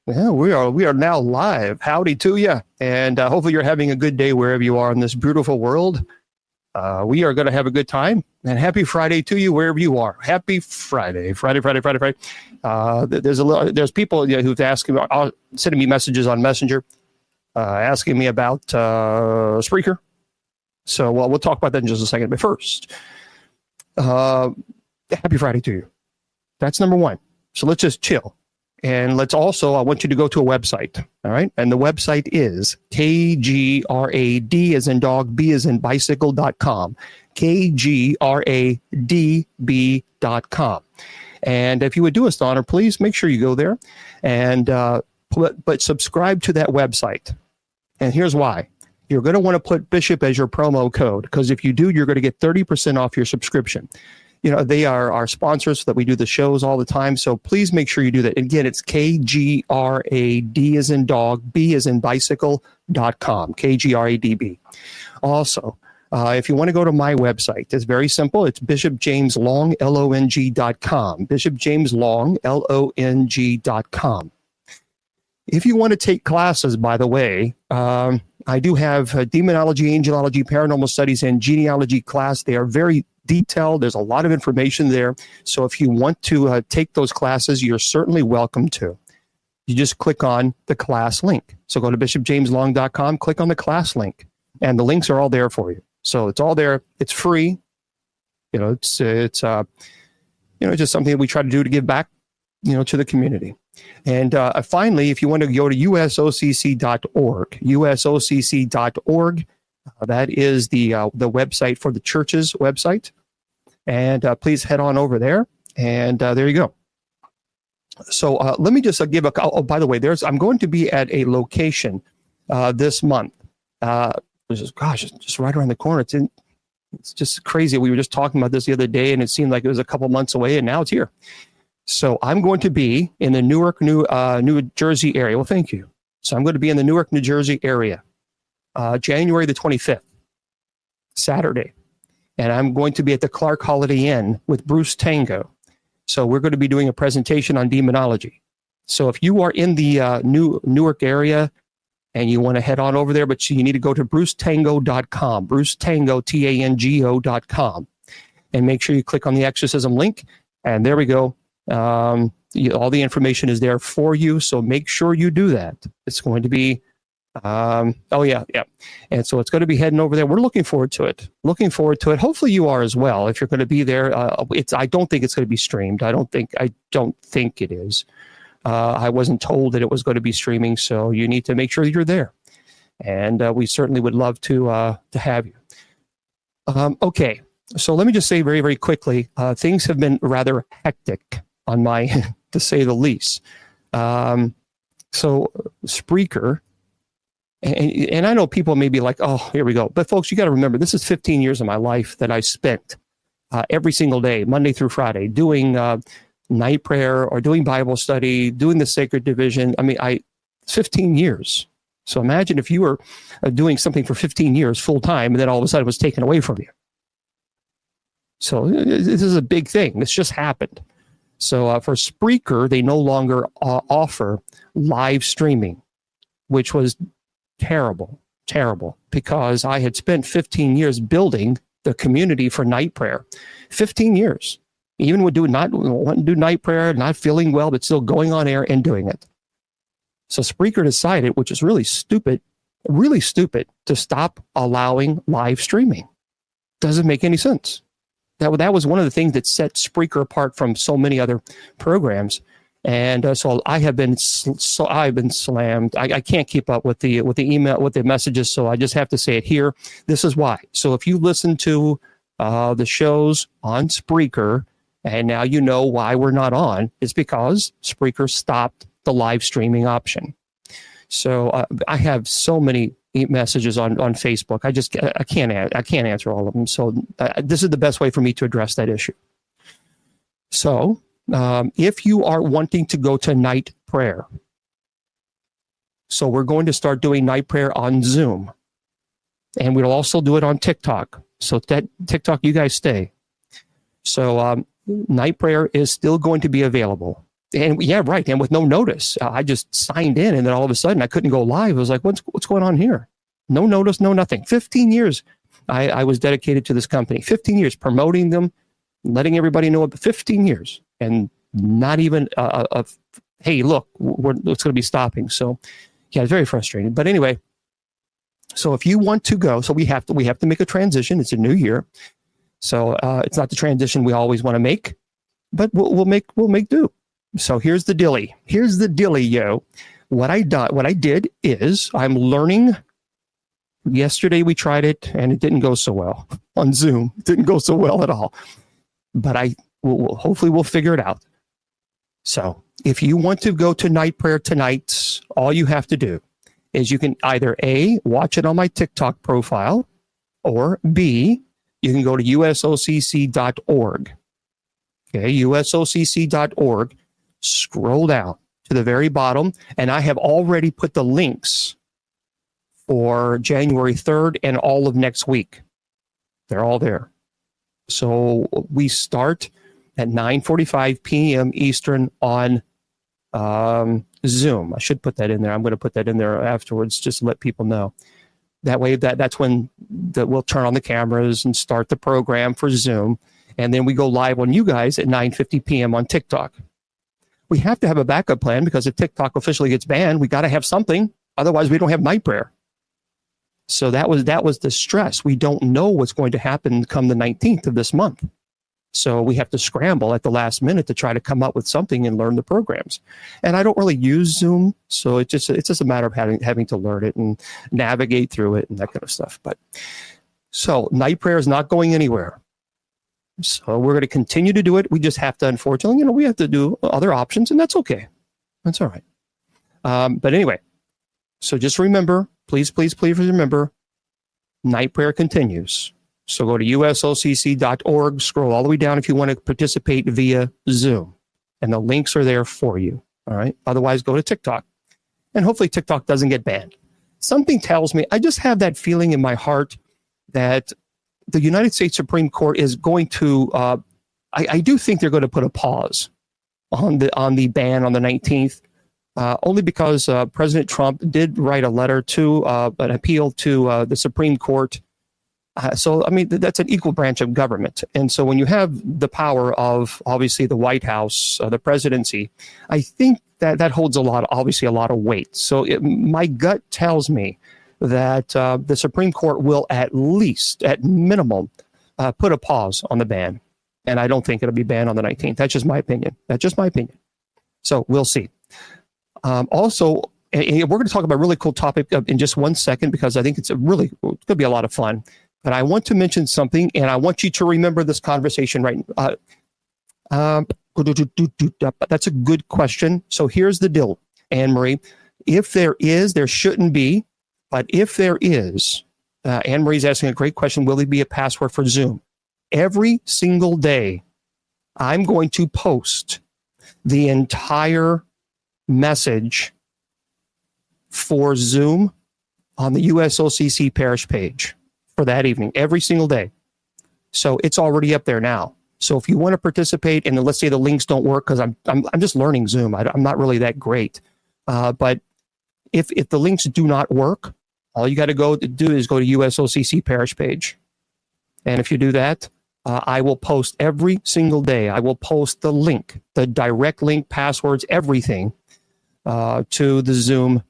Yeah, we are now live. Howdy to you, and hopefully you're having a good day wherever you are in this beautiful world. We are going to have a good time, and happy Friday to you wherever you are. Happy Friday, Friday, Friday, Friday, Friday. There's people who've asked me, sending me messages on Messenger, asking me about Spreaker. So we'll talk about that in just a second. But first, happy Friday to you. That's number one. So let's just chill. And let's also, I want you to go to a website, all right? And the website is KGRAD as in dog, B as in bicycle.com, KGRADB.com. And if you would do us the honor, please make sure you go there and but subscribe to that website. And here's why. You're going to want to put Bishop as your promo code, because if you do, you're going to get 30% off your subscription. You know, they are our sponsors that we do the shows all the time. So please make sure you do that. And again, it's KGRAD as in dog, B as in bicycle.com, KGRADB. Also, if you want to go to my website, it's very simple. It's bishopjameslong, LONG.com, bishopjameslong, LONG.com. If you want to take classes, by the way, I do have demonology, angelology, paranormal studies, and genealogy class. They are very detailed. There's a lot of information there. So if you want to take those classes, you're certainly welcome to. You just click on the class link. So go to bishopjameslong.com, click on the class link, and the links are all there for you. So it's all there. It's free. You know, it's just something that we try to do to give back, to the community. And finally, if you want to go to usocc.org, usocc.org, that is the website for the church's website. And please head on over there. And there you go. So let me just give by the way, I'm going to be at a location this month. It's just right around the corner. It's just crazy. We were just talking about this the other day, and it seemed like it was a couple months away, and now it's here. So I'm going to be in the Newark, New Jersey area. Well, thank you. So I'm going to be in the Newark, New Jersey area, January the 25th, Saturday. And I'm going to be at the Clark Holiday Inn with Bruce Tango. So we're going to be doing a presentation on demonology. So if you are in the Newark area and you want to head on over there, but you need to go to brucetango.com, brucetango, TANGO.com, and make sure you click on the exorcism link. And there we go. All the information is there for you. So make sure you do that. It's going to be, And so it's going to be heading over there. We're looking forward to it. Hopefully you are as well. If you're going to be there, I don't think it's going to be streamed. I don't think it is. I wasn't told that it was going to be streaming. So you need to make sure you're there. And we certainly would love to have you. Okay. So let me just say very, very quickly, things have been rather hectic on my, to say the least. So Spreaker, and I know people may be like, oh, here we go. But folks, you got to remember, this is 15 years of my life that I spent every single day, Monday through Friday, doing night prayer or doing Bible study, doing the sacred division. I mean, 15 years. So imagine if you were doing something for 15 years full time, and then all of a sudden it was taken away from you. So this is a big thing. This just happened. So for Spreaker, they no longer offer live streaming, which was terrible, because I had spent 15 years building the community for night prayer. 15 years. Even would not want to do night prayer, not feeling well, but still going on air and doing it. So Spreaker decided, which is really stupid, to stop allowing live streaming. Doesn't make any sense. That was one of the things that set Spreaker apart from so many other programs. And so I've been slammed. I can't keep up with the email, with the messages. So I just have to say it here. This is why. So if you listen to the shows on Spreaker, and now you know why we're not on, it's because Spreaker stopped the live streaming option. So I have so many messages on Facebook. I can't answer all of them. So this is the best way for me to address that issue. So if you are wanting to go to night prayer, so we're going to start doing night prayer on Zoom, and we'll also do it on TikTok. So that TikTok, you guys stay. So night prayer is still going to be available. And yeah, right. And with no notice, I just signed in, and then all of a sudden I couldn't go live. I was like, what's going on here? No notice, no nothing. 15 years I was dedicated to this company. 15 years promoting them, letting everybody know about 15 years, and not even hey, look, it's going to be stopping. So yeah, it's very frustrating. But anyway, so if you want to go, so we have to make a transition. It's a new year. So it's not the transition we always want to make, but we'll make do. So here's the dilly. Here's the dilly, yo. What I did is I'm learning. Yesterday we tried it and it didn't go so well on Zoom. It didn't go so well at all. But hopefully we'll figure it out. So if you want to go to night prayer tonight, all you have to do is you can either A, watch it on my TikTok profile, or B, you can go to usocc.org. Okay, usocc.org. Scroll down to the very bottom, and I have already put the links for January 3rd and all of next week. They're all there. So we start at 9:45 p.m. Eastern on Zoom. I should put that in there. I'm going to put that in there afterwards just to let people know. That way, that's when we'll turn on the cameras and start the program for Zoom. And then we go live on you guys at 9:50 p.m. on TikTok. We have to have a backup plan because if TikTok officially gets banned, we got to have something. Otherwise, we don't have night prayer. So that was the stress. We don't know what's going to happen come the 19th of this month. So we have to scramble at the last minute to try to come up with something and learn the programs. And I don't really use Zoom, so it's just a matter of having to learn it and navigate through it and that kind of stuff. But so night prayer is not going anywhere. So we're going to continue to do it. We just have to, unfortunately, we have to do other options, and that's okay. That's all right. But anyway, so just remember, please remember, night prayer continues. So go to usocc.org, scroll all the way down if you want to participate via Zoom, and the links are there for you. All right. Otherwise, go to TikTok, and hopefully TikTok doesn't get banned. Something tells me, I just have that feeling in my heart that the United States Supreme Court is going to, I do think they're going to put a pause on the ban on the 19th, only because President Trump did write a letter to an appeal to the Supreme Court. So, I mean, that's an equal branch of government. And so when you have the power of, obviously, the White House, the presidency, I think that holds a lot of weight. So my gut tells me that the Supreme Court will at minimum, put a pause on the ban. And I don't think it'll be banned on the 19th. That's just my opinion. So we'll see. Also, and we're going to talk about a really cool topic in just 1 second, because I think it's going to be a lot of fun. But I want to mention something, and I want you to remember this conversation right now. That's a good question. So here's the deal, Anne-Marie. If there shouldn't be. But if there is, Anne-Marie's asking a great question, will there be a password for Zoom? Every single day, I'm going to post the entire message for Zoom on the USOCC parish page for that evening, every single day. So it's already up there now. So if you want to participate, and let's say the links don't work, because I'm just learning Zoom. I'm not really that great. But if the links do not work, all you got to do is go to USOCC parish page. And if you do that, I will post every single day. I will post the link, the direct link, passwords, everything to the Zoom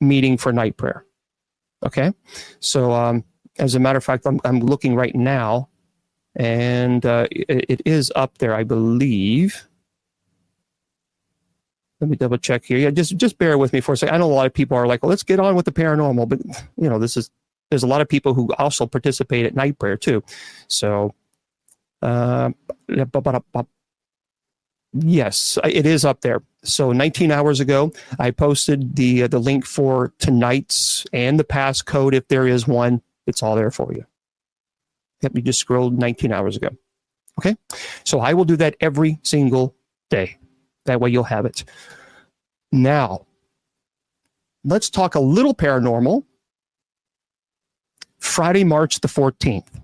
meeting for night prayer. Okay? So as a matter of fact, I'm looking right now, and it is up there, I believe. Let me double check here. Yeah, just bear with me for a second. I know a lot of people are like, well, let's get on with the paranormal, but there's a lot of people who also participate at night prayer too. So, yes, it is up there. So 19 hours ago, I posted the link for tonight's and the passcode, if there is one. It's all there for you. Yep, you just scrolled 19 hours ago. Okay, so I will do that every single day. That way you'll have it. Now, let's talk a little paranormal. Friday, March the 14th.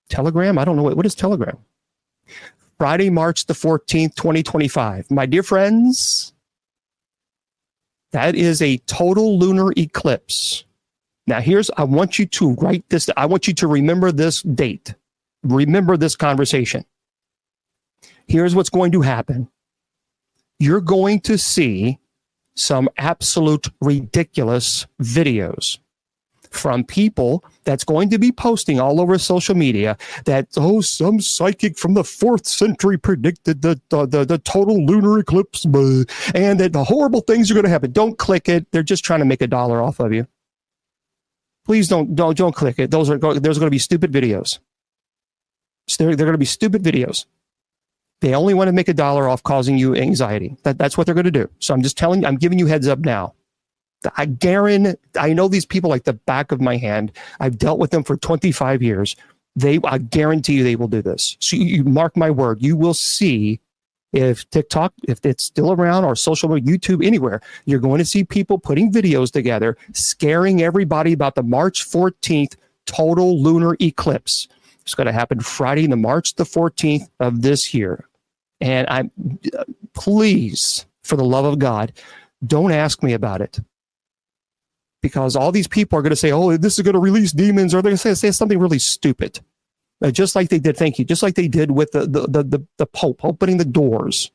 Telegram? I don't know. What is Telegram? Friday, March the 14th, 2025. My dear friends, that is a total lunar eclipse. Now, I want you to write this. I want you to remember this date. Remember this conversation. Here's what's going to happen. You're going to see some absolute ridiculous videos from people that's going to be posting all over social media that, some psychic from the 4th century predicted the total lunar eclipse, and that the horrible things are going to happen. Don't click it. They're just trying to make $1 off of you. Please don't click it. There's going to be stupid videos. They're going to be stupid videos. They only want to make $1 off causing you anxiety. That's what they're going to do. So I'm giving you heads up now. I know these people like the back of my hand. I've dealt with them for 25 years. I guarantee you they will do this. So you mark my word, you will see if TikTok, if it's still around, or social media, YouTube, anywhere, you're going to see people putting videos together, scaring everybody about the March 14th total lunar eclipse. It's going to happen Friday, March the 14th of this year. And please, for the love of God, don't ask me about it. Because all these people are going to say, oh, this is going to release demons, or they're going to say something really stupid. Just like they did, thank you, just like they did with the Pope opening the doors.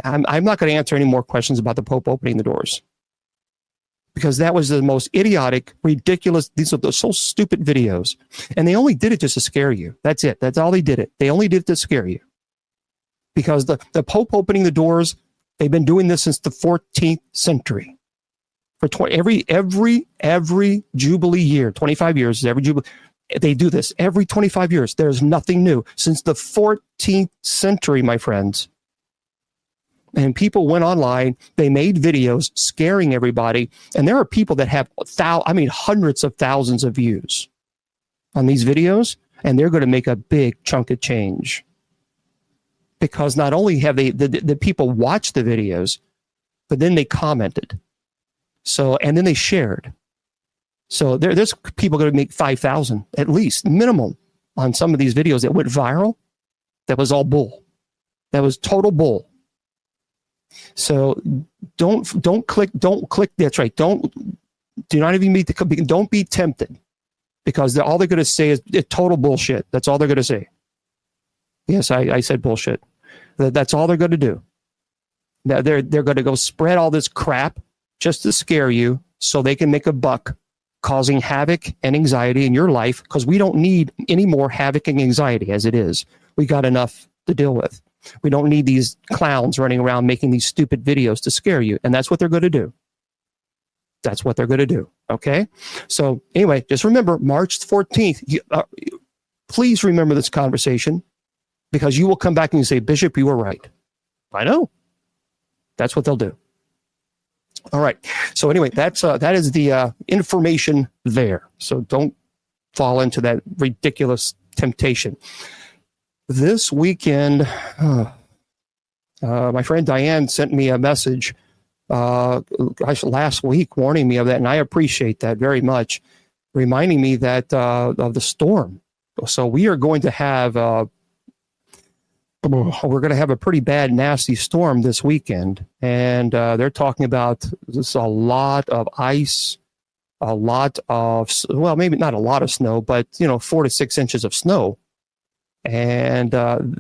I'm not going to answer any more questions about the Pope opening the doors. Because that was the most idiotic, ridiculous, these are so stupid videos. And they only did it just to scare you. That's it. That's all they did it. They only did it to scare you. Because the Pope opening the doors, they've been doing this since the 14th century. For every Jubilee year, 25 years, every Jubilee, they do this every 25 years. There's nothing new since the 14th century, my friends. And people went online, they made videos scaring everybody. And there are people that have hundreds of thousands of views on these videos, and they're going to make a big chunk of change. Because not only have the people watched the videos, but then they commented. So, and then they shared. So there's people going to make 5,000 at least minimum on some of these videos that went viral. That was all bull. That was total bull. So don't click. That's right. Do not even don't be tempted, because all they're going to say is total bullshit. That's all they're going to say. Yes, I said bullshit. That's all they're going to do. They're going to go spread all this crap just to scare you so they can make a buck, causing havoc and anxiety in your life, because we don't need any more havoc and anxiety as it is. We got enough to deal with. We don't need these clowns running around making these stupid videos to scare you. And that's what they're going to do. That's what they're going to do. Okay? So anyway, just remember, March 14th, please remember this conversation, because you will come back and say, Bishop, you were right. I know. That's what they'll do. All right. So anyway, that is the information there. So don't fall into that ridiculous temptation. This weekend, my friend Diane sent me a message last week warning me of that, and I appreciate that very much, reminding me that of the storm. So we are going to have a pretty bad, nasty storm this weekend. And they're talking about a lot of ice, a lot of, well, maybe not a lot of snow, but, 4 to 6 inches of snow. And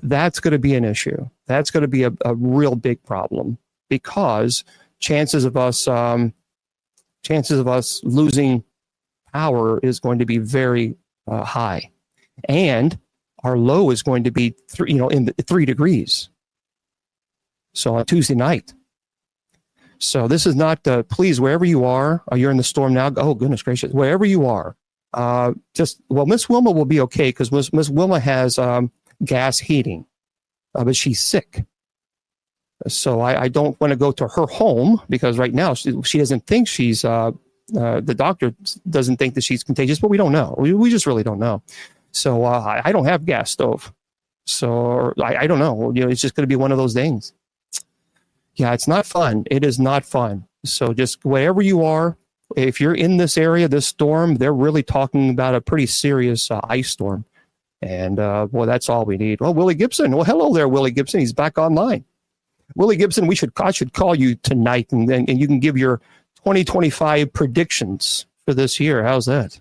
that's going to be an issue. That's going to be a real big problem, because chances of us losing power is going to be very high. And our low is going to be, in the 3 degrees. So on Tuesday night. So this is not, please, wherever you are, you're in the storm now. Oh, goodness gracious. Wherever you are, Miss Wilma will be okay, because Miss Wilma has gas heating, but she's sick. So I don't want to go to her home, because right now she doesn't think she's, the doctor doesn't think that she's contagious, but we don't know. We just really don't know. So I don't have gas stove. So I don't know. It's just going to be one of those things. Yeah, it's not fun. It is not fun. So just wherever you are, if you're in this area, this storm, they're really talking about a pretty serious ice storm. And boy, that's all we need. Well, Willie Gibson. Well, hello there, Willie Gibson. He's back online. Willie Gibson, I should call you tonight, and you can give your 2025 predictions for this year. How's that?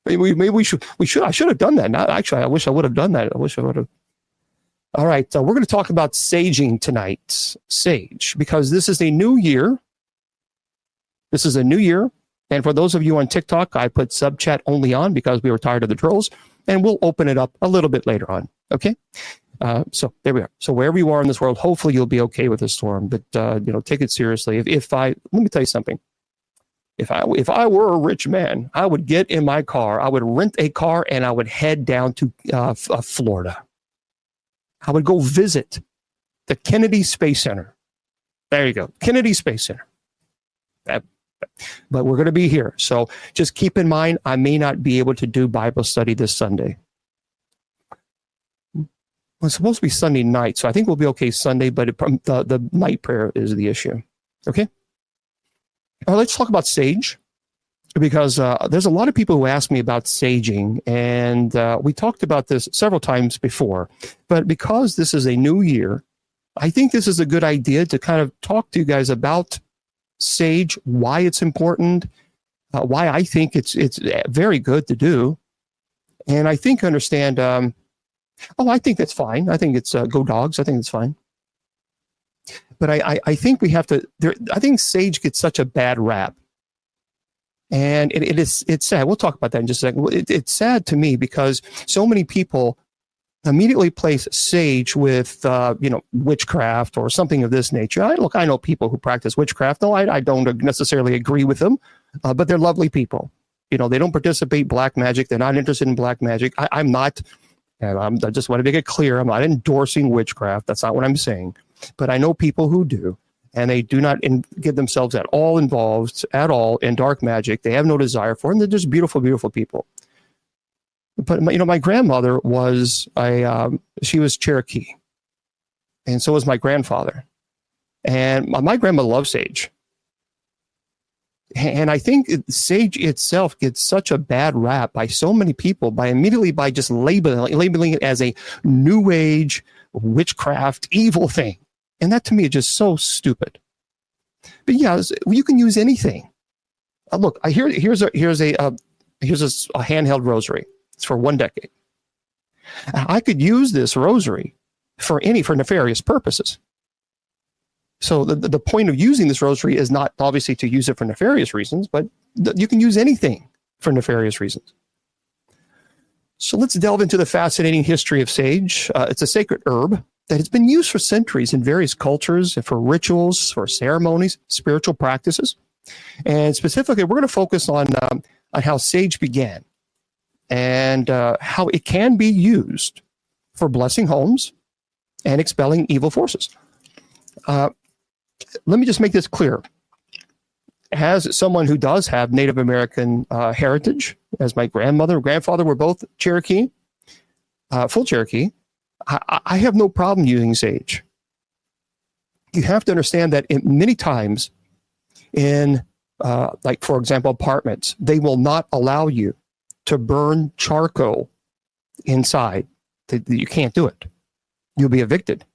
Maybe we should. I should have done that. Actually, I wish I would have done that. I wish I would have. All right, we're going to talk about saging tonight. Sage, because this is a new year. This is a new year. And for those of you on TikTok, I put sub chat only on because we were tired of the trolls, and we'll open it up a little bit later on. Okay. So there we are. So wherever you are in this world, hopefully you'll be okay with the storm, but take it seriously. Let me tell you something. If I were a rich man, I would get in my car, I would rent a car, and I would head down to Florida. I would go visit the Kennedy Space Center. There you go. Kennedy Space Center. But we're going to be here. So just keep in mind, I may not be able to do Bible study this Sunday. Well, it's supposed to be Sunday night, so I think we'll be okay Sunday, but the night prayer is the issue. Okay? Let's talk about sage, because there's a lot of people who ask me about saging, and we talked about this several times before. But because this is a new year, I think this is a good idea to kind of talk to you guys about sage, why it's important, why I think it's very good to do, and I think understand. I think that's fine. I think it's go dogs. I think it's fine. But I think we have to. I think sage gets such a bad rap, and it's sad. We'll talk about that in just a second. It's sad to me because so many people immediately place sage with witchcraft or something of this nature. I know people who practice witchcraft. No, I don't necessarily agree with them, but they're lovely people. They don't participate black magic. They're not interested in black magic. I'm not. And I just want to make it clear, I'm not endorsing witchcraft. That's not what I'm saying. But I know people who do, and they do not get themselves at all involved at all in dark magic. They have no desire for it, and they're just beautiful, beautiful people. But my grandmother was she was Cherokee, and so was my grandfather. And my grandmother loved sage. And I think sage itself gets such a bad rap by so many people by just labeling it as a new age witchcraft evil thing. And that to me is just so stupid. But yeah, you can use anything. Look, here's a handheld rosary. It's for 1 decade. I could use this rosary for nefarious purposes. So the point of using this rosary is not obviously to use it for nefarious reasons, but you can use anything for nefarious reasons. So let's delve into the fascinating history of sage. It's a sacred herb that has been used for centuries in various cultures, for rituals, for ceremonies, spiritual practices. And specifically, we're going to focus on how sage began and how it can be used for blessing homes and expelling evil forces. Let me just make this clear. As someone who does have Native American heritage, as my grandmother and grandfather were both Cherokee, full Cherokee, I have no problem using sage. You have to understand that many times in, like, for example, apartments, they will not allow you to burn charcoal inside. You can't do it. You'll be evicted.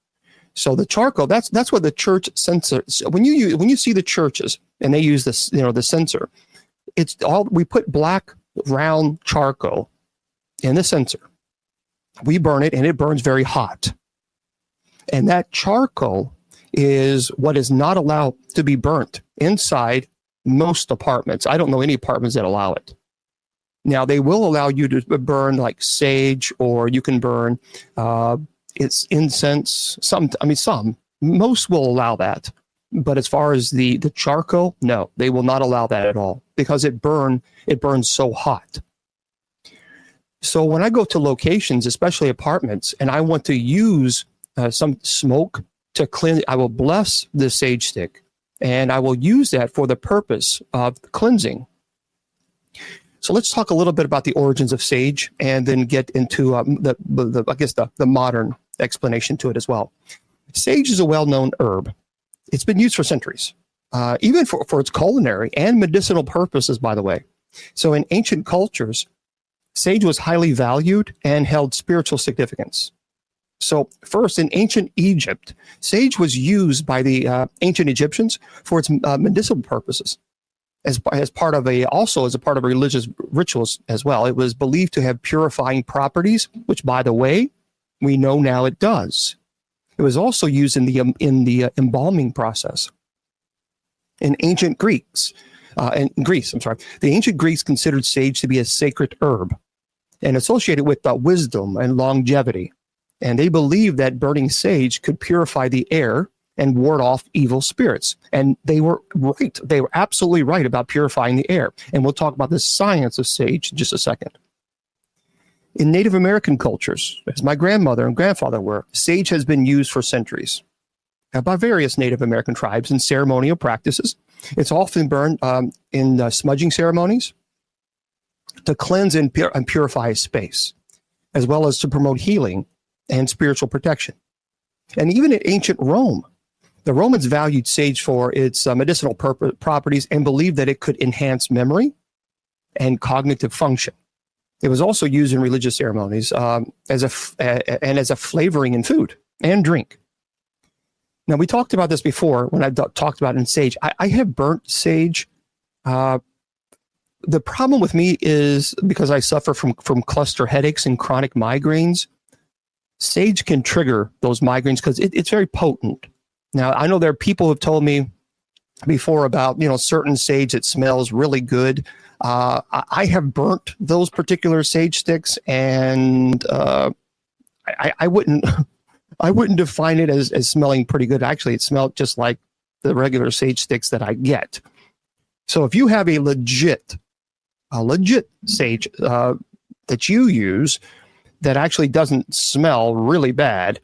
So the charcoal, that's what the church censer. When you see the churches and they use this, the censer, it's all, we put black round charcoal in the censer. We burn it and it burns very hot. And that charcoal is what is not allowed to be burnt inside most apartments. I don't know any apartments that allow it. Now they will allow you to burn like sage, or you can burn it's incense. Most will allow that. But as far as the charcoal, no, they will not allow that at all because it burns so hot. So when I go to locations, especially apartments, and I want to use some smoke to cleanse, I will bless the sage stick and I will use that for the purpose of cleansing. So let's talk a little bit about the origins of sage and then get into the modern explanation to it as well. Sage is a well-known herb. It's been used for centuries, even for its culinary and medicinal purposes, by the way. So in ancient cultures, Sage was highly valued and held spiritual significance. So first, in ancient Egypt, sage was used by the ancient Egyptians for its medicinal purposes, as part of religious rituals as well. It was believed to have purifying properties, which, by the way, we know now it does. It was also used in the embalming process. In ancient Greece, the ancient Greeks considered sage to be a sacred herb and associated with wisdom and longevity. And they believed that burning sage could purify the air and ward off evil spirits. And they were right. They were absolutely right about purifying the air. And we'll talk about the science of sage in just a second. In Native American cultures, as my grandmother and grandfather were, sage has been used for centuries by various Native American tribes in ceremonial practices. It's often burned in smudging ceremonies to cleanse and purify a space, as well as to promote healing and spiritual protection. And even in ancient Rome, the Romans valued sage for its medicinal properties and believed that it could enhance memory and cognitive function. It was also used in religious ceremonies as a flavoring in food and drink. Now, we talked about this before when I talked about it in sage. I have burnt sage. The problem with me is because I suffer from cluster headaches and chronic migraines, sage can trigger those migraines because it's very potent. Now, I know there are people who have told me before about, certain sage that smells really good. I have burnt those particular sage sticks, and I wouldn't define it as smelling pretty good. Actually, it smelled just like the regular sage sticks that I get. So if you have a legit sage that you use that actually doesn't smell really bad,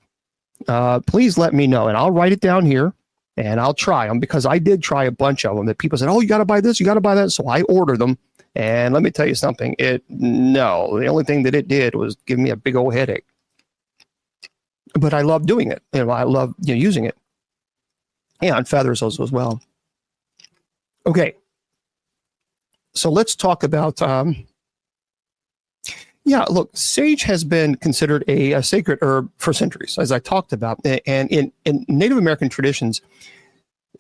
please let me know, and I'll write it down here and I'll try them, because I did try a bunch of them that people said, oh, you got to buy this, you got to buy that. So I ordered them, and let me tell you something. The only thing that it did was give me a big old headache. But I love doing it. I love using it. Yeah, and feathers as well. Okay. So let's talk about, look, sage has been considered a sacred herb for centuries, as I talked about. And in Native American traditions,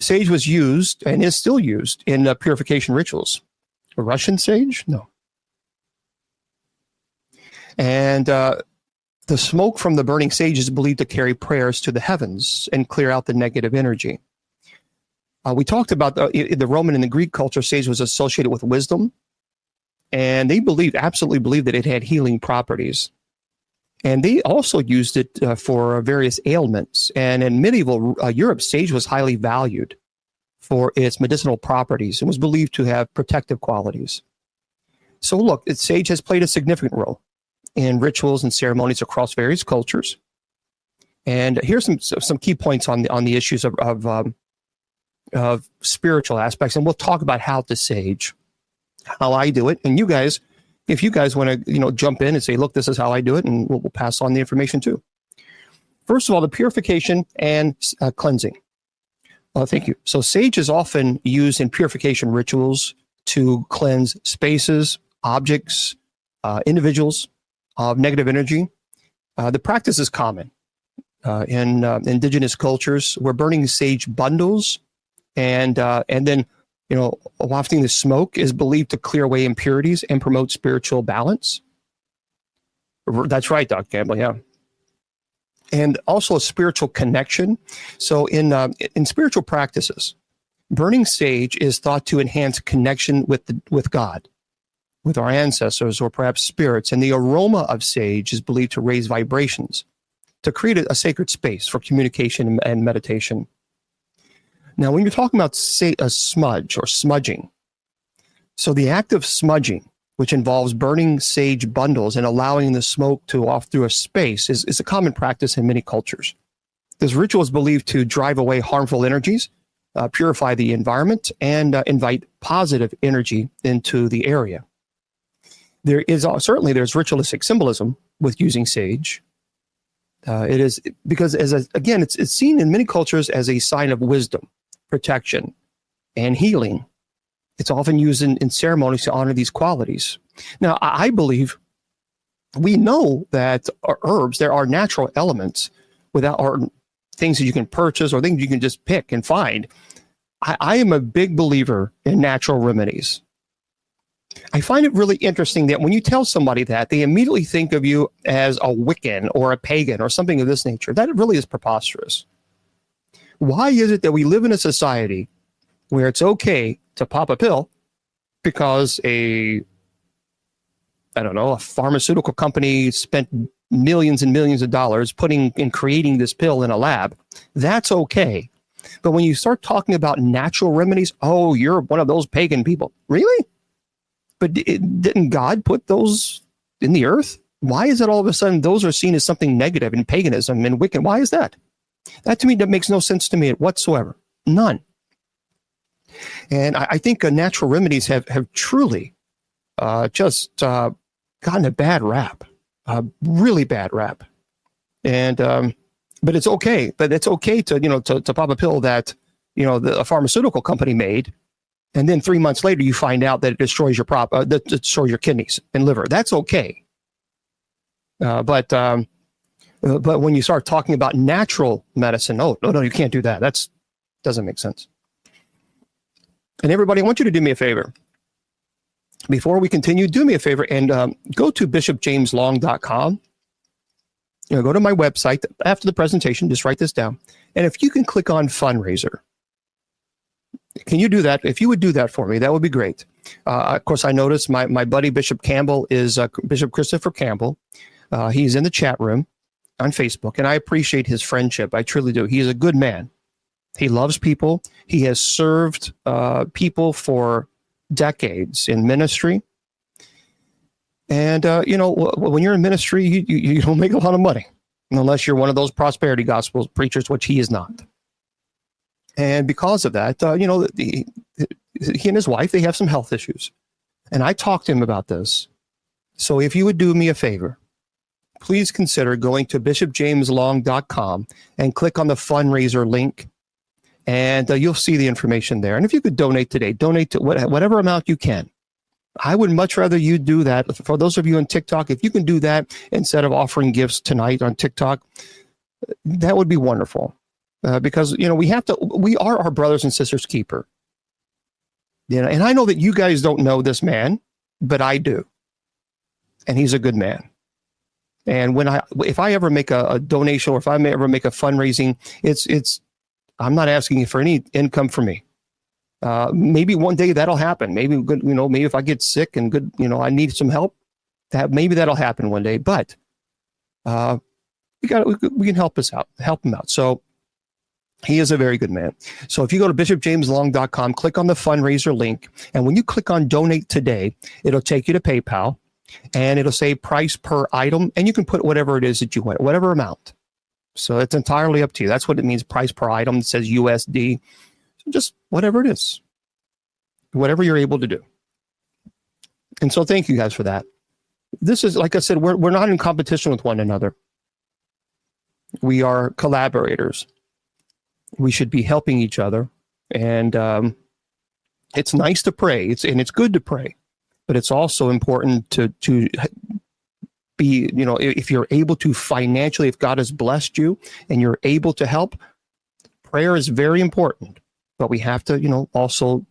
sage was used and is still used in purification rituals. Russian sage? No. And the smoke from the burning sage is believed to carry prayers to the heavens and clear out the negative energy. We talked about the Roman and the Greek culture. Sage was associated with wisdom, and they absolutely believed that it had healing properties. And they also used it for various ailments. And in medieval Europe, sage was highly valued for its medicinal properties and was believed to have protective qualities. So look, sage has played a significant role in rituals and ceremonies across various cultures. And here's some key points on the issues of spiritual aspects, and we'll talk about how to sage, how I do it. And you guys, if you guys want to jump in and say, look, this is how I do it, and we'll pass on the information too. First of all, the purification and cleansing. Thank you. So sage is often used in purification rituals to cleanse spaces, objects, individuals of negative energy. The practice is common in indigenous cultures, where burning sage bundles and then wafting the smoke is believed to clear away impurities and promote spiritual balance. That's right, Dr. Campbell. Yeah. And also a spiritual connection. So in spiritual practices, burning sage is thought to enhance connection with God, with our ancestors, or perhaps spirits. And the aroma of sage is believed to raise vibrations, to create a sacred space for communication and meditation. Now, when you're talking about, say, a smudge or smudging, so the act of smudging, which involves burning sage bundles and allowing the smoke to off through a space, is a common practice in many cultures. This ritual is believed to drive away harmful energies, purify the environment, and invite positive energy into the area. There's ritualistic symbolism with using sage. It is because, it's seen in many cultures as a sign of wisdom, protection, and healing. It's often used in ceremonies to honor these qualities. Now, I believe we know that herbs, there are natural elements without, or things that you can purchase or things you can just pick and find. I am a big believer in natural remedies. I find it really interesting that when you tell somebody that, they immediately think of you as a Wiccan or a pagan or something of this nature. That really is preposterous. Why is it that we live in a society where it's okay to pop a pill because a pharmaceutical company spent millions and millions of dollars putting and creating this pill in a lab? That's okay. But when you start talking about natural remedies, oh, you're one of those pagan people. Really? But didn't God put those in the earth? Why is it all of a sudden those are seen as something negative in paganism and Wiccan? Why is that? That to me, that makes no sense to me whatsoever. None. And I think natural remedies have truly just gotten a bad rap, a really bad rap. And but it's okay. But it's okay to pop a pill that a pharmaceutical company made, and then 3 months later you find out that it destroys that destroys your kidneys and liver. That's okay. But when you start talking about natural medicine, no, you can't do that. That doesn't make sense. And everybody, I want you to do me a favor. Before we continue, do me a favor and go to bishopjameslong.com. Go to my website after the presentation. Just write this down. And if you can click on fundraiser, can you do that? If you would do that for me, that would be great. Of course, I noticed my buddy Bishop Campbell is Bishop Christopher Campbell. He's in the chat room on Facebook, and I appreciate his friendship. I truly do. He is a good man. He loves people. He has served people for decades in ministry. And, when you're in ministry, you don't make a lot of money unless you're one of those prosperity gospel preachers, which he is not. And because of that, he and his wife, they have some health issues. And I talked to him about this. So if you would do me a favor, please consider going to bishopjameslong.com and click on the fundraiser link. And you'll see the information there. And if you could donate today, donate to whatever amount you can. I would much rather you do that. For those of you on TikTok, if you can do that instead of offering gifts tonight on TikTok, that would be wonderful. Because, we are our brothers and sisters' keeper. And I know that you guys don't know this man, but I do. And he's a good man. And if I ever make a donation or if I may ever make a fundraising, I'm not asking for any income for me. Maybe one day that'll happen. Maybe good, maybe if I get sick and good, I need some help, maybe that'll happen one day. But we can help him out. So he is a very good man. So if you go to bishopjameslong.com, click on the fundraiser link, and when you click on donate today, it'll take you to PayPal, and it'll say price per item, and you can put whatever it is that you want, whatever amount. So it's entirely up to you. That's what it means, price per item. It says USD. So just whatever it is, whatever you're able to do. And so thank you guys for that. This is, like I said, we're not in competition with one another. We are collaborators. We should be helping each other. And it's nice to pray. It's good to pray. But it's also important to be, if you're able to financially, if God has blessed you and you're able to help, prayer is very important. But we have to, also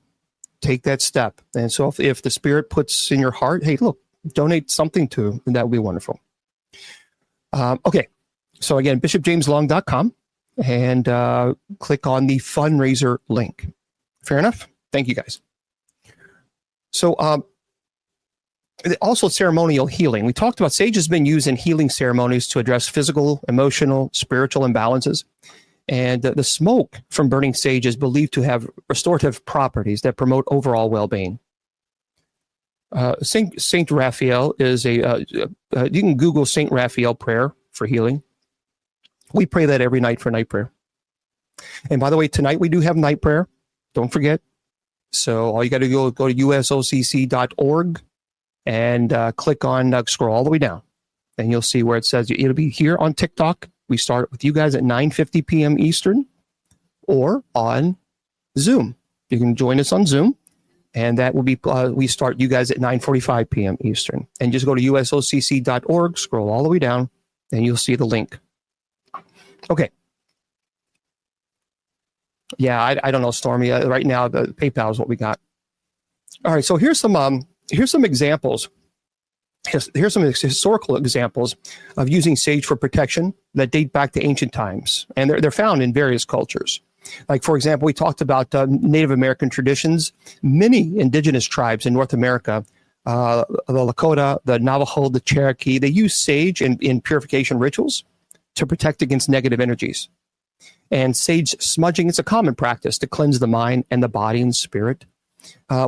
take that step. And so if the Spirit puts in your heart, hey, look, donate something to, that would be wonderful. Okay. So again, bishopjameslong.com and click on the fundraiser link. Fair enough? Thank you, guys. So also ceremonial healing. We talked about sage has been used in healing ceremonies to address physical, emotional, spiritual imbalances. And the smoke from burning sage is believed to have restorative properties that promote overall well-being. Saint Raphael is you can Google Saint Raphael prayer for healing. We pray that every night for night prayer. And by the way, tonight we do have night prayer. Don't forget. So all you got to go to usocc.org and click on, scroll all the way down. And you'll see where it says it'll be here on TikTok. We start with you guys at 9:50 p.m. Eastern or on Zoom. You can join us on Zoom And that will be, we start you guys at 9:45 p.m. Eastern. And just go to usocc.org, scroll all the way down, and you'll see the link. Okay. Yeah, I don't know, Stormy. Right now, the PayPal is what we got. All right, so here's some examples. Here's some historical examples of using sage for protection that date back to ancient times, and they're found in various cultures. Like, for example, we talked about Native American traditions. Many indigenous tribes in North America, the Lakota, the Navajo, the Cherokee, they use sage in purification rituals to protect against negative energies. And sage smudging is a common practice to cleanse the mind and the body and spirit.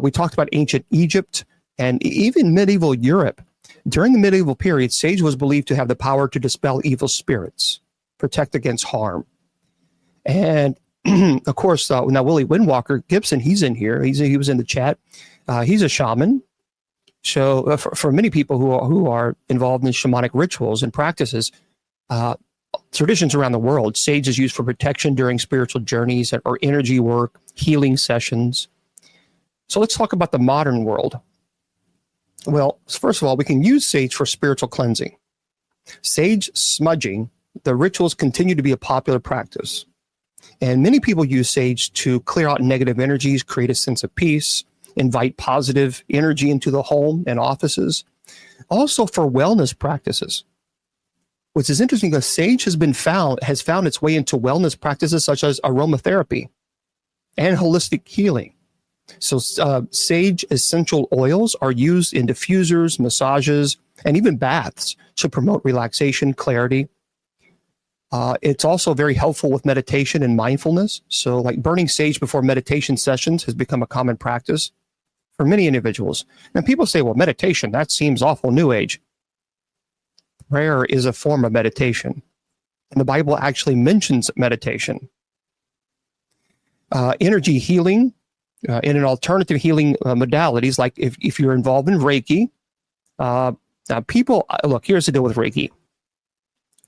We talked about ancient Egypt and even medieval Europe. During the medieval period, sage was believed to have the power to dispel evil spirits, protect against harm. And of course, now Willie Windwalker Gibson, he's in here. He was in the chat. He's a shaman. So for many people who are involved in shamanic rituals and practices, traditions around the world, sage is used for protection during spiritual journeys or energy work, healing sessions. So let's talk about the modern world. Well, first of all, we can use sage for spiritual cleansing. Sage smudging, the rituals continue to be a popular practice. And many people use sage to clear out negative energies, create a sense of peace, invite positive energy into the home and offices. Also for wellness practices, which is interesting because sage has found its way into wellness practices such as aromatherapy and holistic healing. So sage essential oils are used in diffusers, massages, and even baths to promote relaxation, clarity. It's also very helpful with meditation and mindfulness. So like burning sage before meditation sessions has become a common practice for many individuals. And people say, well, meditation, that seems awful new age. Prayer is a form of meditation. And the Bible actually mentions meditation. Energy healing, in an alternative healing modalities, like if you're involved in Reiki, now people, look, here's the deal with Reiki.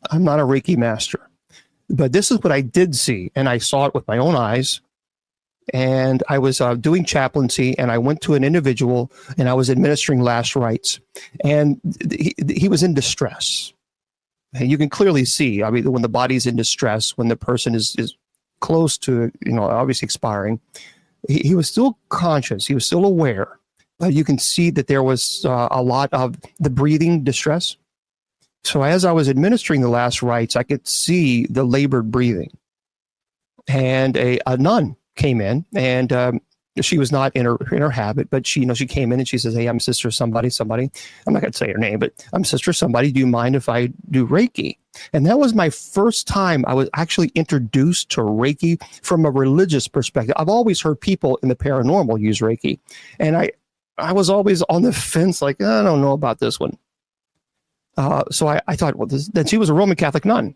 I'm not a Reiki master, but this is what I did see, and I saw it with my own eyes. And I was doing chaplaincy, and I went to an individual, and I was administering last rites, and he was in distress. And you can clearly see, I mean, when the body's in distress, when the person is close to, obviously expiring, he was still conscious, he was still aware, but you can see that there was a lot of the breathing distress. So as I was administering the last rites, I could see the labored breathing. And a nun came in, and she was not in her habit, but she came in and she says, "Hey, I'm sister somebody. I'm not going to say her name, but I'm sister somebody. Do you mind if I do Reiki?" And that was my first time I was actually introduced to Reiki from a religious perspective. I've always heard people in the paranormal use Reiki, and I was always on the fence, like, I don't know about this one. So I thought, well, then she was a Roman Catholic nun.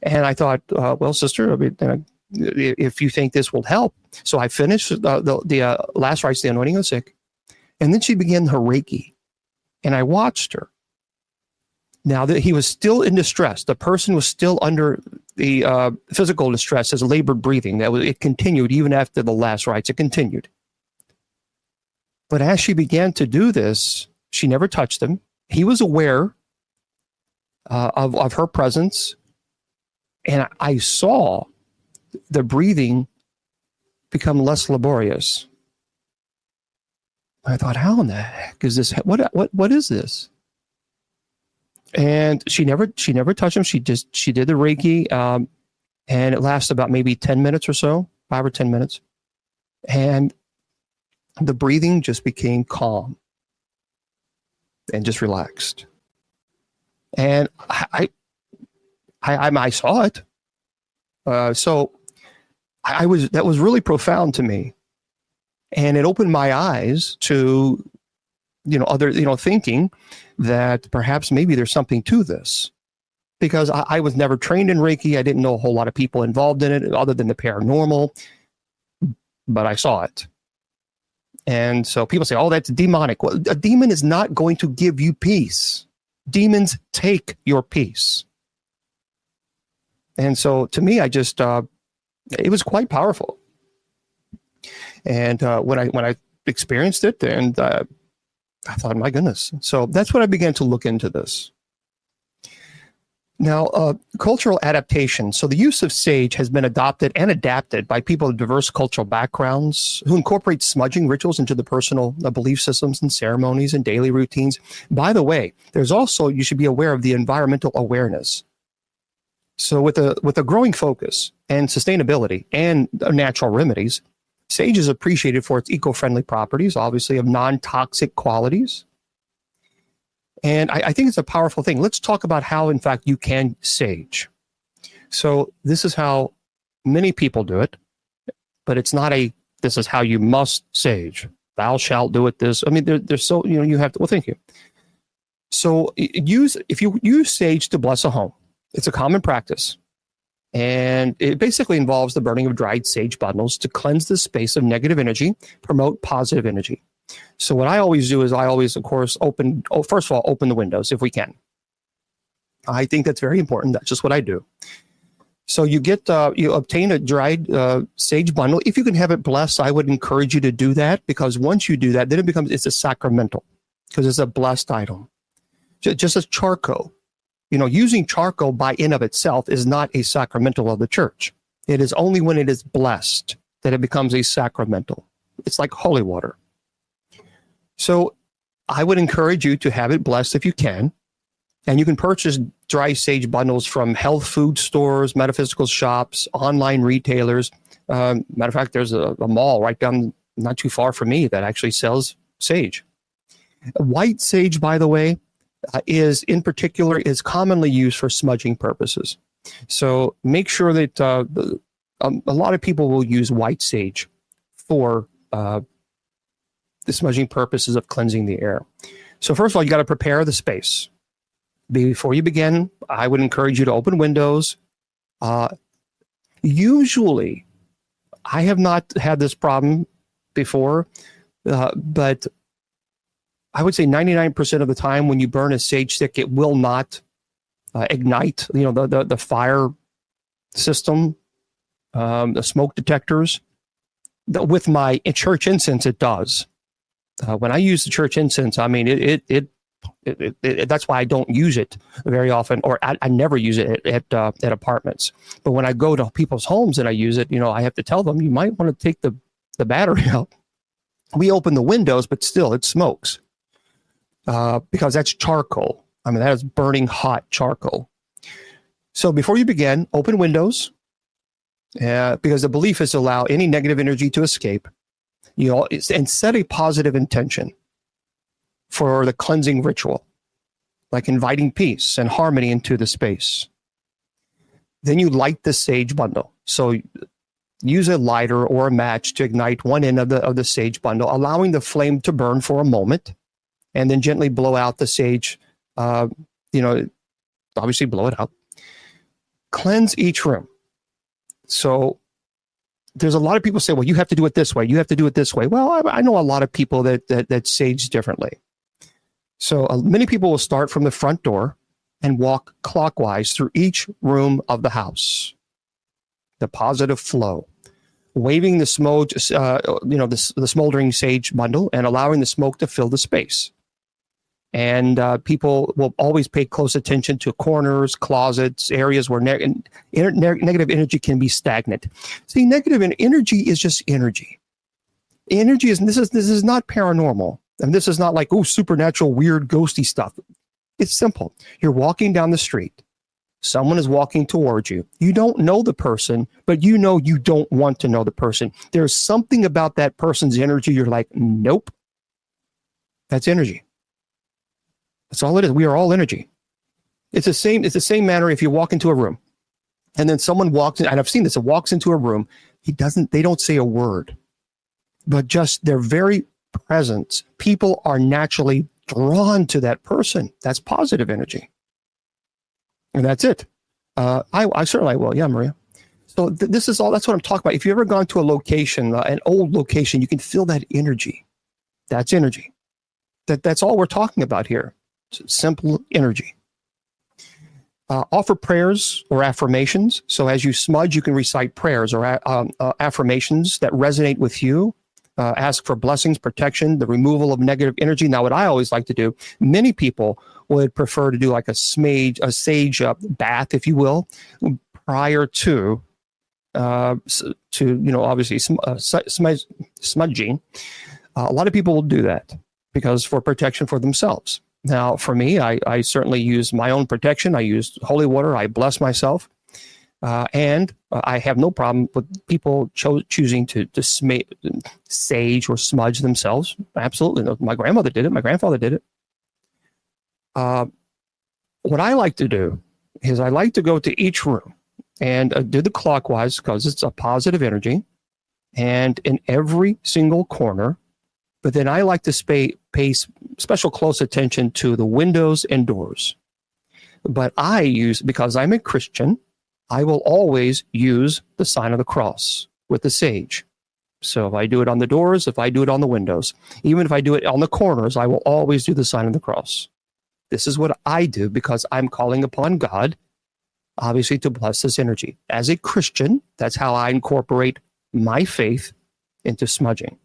And I thought, well, sister, I mean, if you think this will help. So I finished the last rites, the anointing of the sick. And then she began her Reiki. And I watched her. Now that he was still in distress, the person was still under the physical distress as labored breathing. It continued even after the last rites. It continued. But as she began to do this, she never touched him. He was aware of her presence, and I saw the breathing become less laborious. I thought, how in the heck is this? What is this? And she never touched him. She did the Reiki, and it lasted about maybe 10 minutes or so, 5 or 10 minutes, and the breathing just became calm and just relaxed. And I saw it. So that was really profound to me. And it opened my eyes to, thinking that perhaps maybe there's something to this. Because I was never trained in Reiki. I didn't know a whole lot of people involved in it other than the paranormal, but I saw it. And so people say, oh, that's demonic. Well, a demon is not going to give you peace. Demons take your peace. And so to me, it was quite powerful. And when I experienced it, and I thought, my goodness. So that's when I began to look into this. Now, cultural adaptation. So the use of sage has been adopted and adapted by people of diverse cultural backgrounds who incorporate smudging rituals into the personal belief systems and ceremonies and daily routines. By the way, there's also, you should be aware of the environmental awareness. So with a growing focus and sustainability and natural remedies, sage is appreciated for its eco-friendly properties, obviously of non-toxic qualities. And I think it's a powerful thing. Let's talk about how, in fact, you can sage. So this is how many people do it, but it's not this is how you must sage. Thou shalt do it this. I mean, there's so, you have to, well, thank you. So if you use sage to bless a home, it's a common practice. And it basically involves the burning of dried sage bundles to cleanse the space of negative energy, promote positive energy. So what I always do is of course, first of all, open the windows if we can. I think that's very important. That's just what I do. So you obtain a dried sage bundle. If you can have it blessed, I would encourage you to do that, because once you do that, then it's a sacramental, because it's a blessed item. Just as charcoal. Using charcoal by in of itself is not a sacramental of the church. It is only when it is blessed that it becomes a sacramental. It's like holy water. So I would encourage you to have it blessed if you can. And you can purchase dry sage bundles from health food stores, metaphysical shops, online retailers. Matter of fact, there's a mall right down not too far from me that actually sells sage. White sage, by the way, is commonly used for smudging purposes. So make sure that a lot of people will use white sage for the smudging purposes of cleansing the air. So first of all, you got to prepare the space. Before you begin, I would encourage you to open windows. Usually, I have not had this problem before, but I would say 99% of the time when you burn a sage stick, it will not ignite, the fire system, the smoke detectors. With my church incense, it does. When I use the church incense, I mean, that's why I don't use it very often, or I never use it at apartments. But when I go to people's homes and I use it, I have to tell them, you might want to take the battery out. We open the windows, but still it smokes because that's charcoal. I mean, that is burning hot charcoal. So before you begin, open windows because the belief is to allow any negative energy to escape. And set a positive intention for the cleansing ritual, like inviting peace and harmony into the space. Then you light the sage bundle. So use a lighter or a match to ignite one end of the sage bundle, allowing the flame to burn for a moment, and then gently blow out the sage. Obviously blow it out. Cleanse each room. So there's a lot of people say, well, you have to do it this way. You have to do it this way. Well, I know a lot of people that sage differently. So many people will start from the front door and walk clockwise through each room of the house. The positive flow, waving the smoke, the smoldering sage bundle, and allowing the smoke to fill the space. And people will always pay close attention to corners, closets, areas where negative energy can be stagnant. See, negative energy is just energy. Energy this is not paranormal. And this is not like, supernatural, weird, ghosty stuff. It's simple. You're walking down the street. Someone is walking towards you. You don't know the person, but you don't want to know the person. There's something about that person's energy. You're like, nope. That's energy. That's all it is. We are all energy. It's the same manner if you walk into a room and then someone walks in, and I've seen this, walks into a room. They don't say a word, but just their very presence, people are naturally drawn to that person. That's positive energy. And that's it. I certainly will. Yeah, Maria. So this is all, that's what I'm talking about. If you've ever gone to a location, an old location, you can feel that energy. That's energy. That's all we're talking about here. Simple energy. Offer prayers or affirmations. So as you smudge, you can recite prayers or affirmations that resonate with you ask for blessings, protection, the removal of negative energy. Now, what I always like to do, many people would prefer to do like a sage bath, if you will, prior to obviously smudging. A lot of people will do that because for protection for themselves. Now, for me, I certainly use my own protection. I use holy water. I bless myself. And I have no problem with people choosing to sage or smudge themselves. Absolutely. My grandmother did it. My grandfather did it. What I like to do is I like to go to each room and do the clockwise because it's a positive energy and in every single corner. But then I like to pay special close attention to the windows and doors. But because I'm a Christian, I will always use the sign of the cross with the sage. So if I do it on the doors, if I do it on the windows, even if I do it on the corners, I will always do the sign of the cross. This is what I do because I'm calling upon God, obviously, to bless this energy. As a Christian, that's how I incorporate my faith into smudging.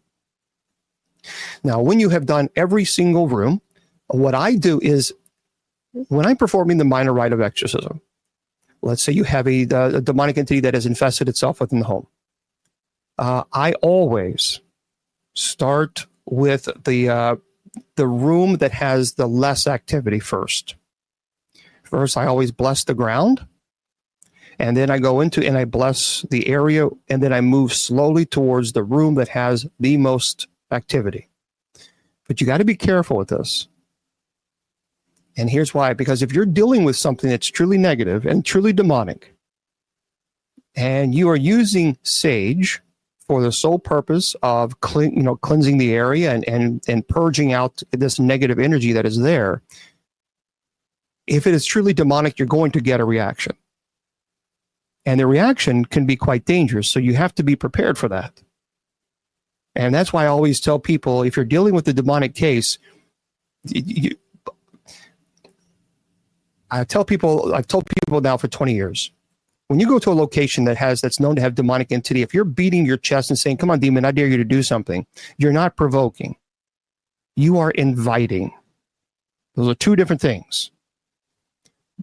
Now, when you have done every single room, what I do is when I'm performing the minor rite of exorcism, let's say you have a demonic entity that has infested itself within the home. I always start with the room that has the less activity first. First, I always bless the ground, and then I go into and I bless the area, and then I move slowly towards the room that has the most activity. But you got to be careful with this. And here's why. Because if you're dealing with something that's truly negative and truly demonic, and you are using sage for the sole purpose of cleansing the area and purging out this negative energy that is there, if it is truly demonic, you're going to get a reaction. And the reaction can be quite dangerous, so you have to be prepared for that. And that's why I always tell people, if you're dealing with a demonic case, I've told people now for 20 years, when you go to a location that's known to have demonic entity, if you're beating your chest and saying, "Come on, demon, I dare you to do something," you're not provoking. You are inviting. Those are two different things.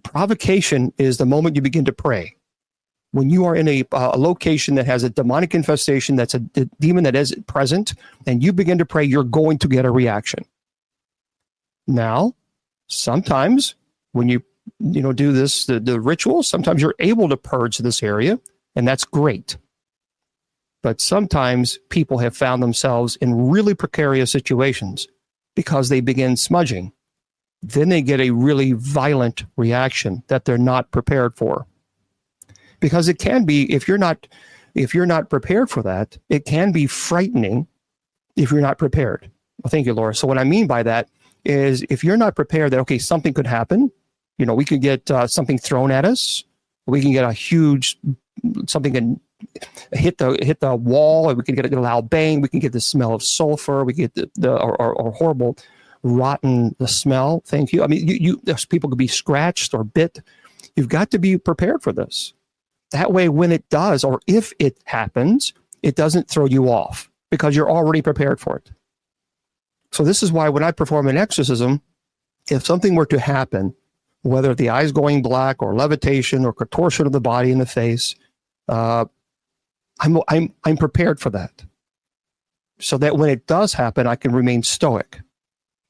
Provocation is the moment you begin to pray. When you are in a location that has a demonic infestation, that's a demon that is present, and you begin to pray, you're going to get a reaction. Now, sometimes when you do this, the ritual, sometimes you're able to purge this area, and that's great. But sometimes people have found themselves in really precarious situations because they begin smudging. Then they get a really violent reaction that they're not prepared for. Because it can be, if you're not prepared for that, it can be frightening if you're not prepared. Well, thank you, Laura. So what I mean by that is if you're not prepared that, okay, something could happen, we could get something thrown at us. We can get something can hit the wall, or we can get a loud bang. We can get the smell of sulfur. We get or horrible, rotten the smell. Thank you. I mean, people could be scratched or bit. You've got to be prepared for this. That way, when it does, or if it happens, it doesn't throw you off because you're already prepared for it. So this is why when I perform an exorcism, if something were to happen, whether the eyes going black or levitation or contortion of the body in the face, I'm prepared for that. So that when it does happen, I can remain stoic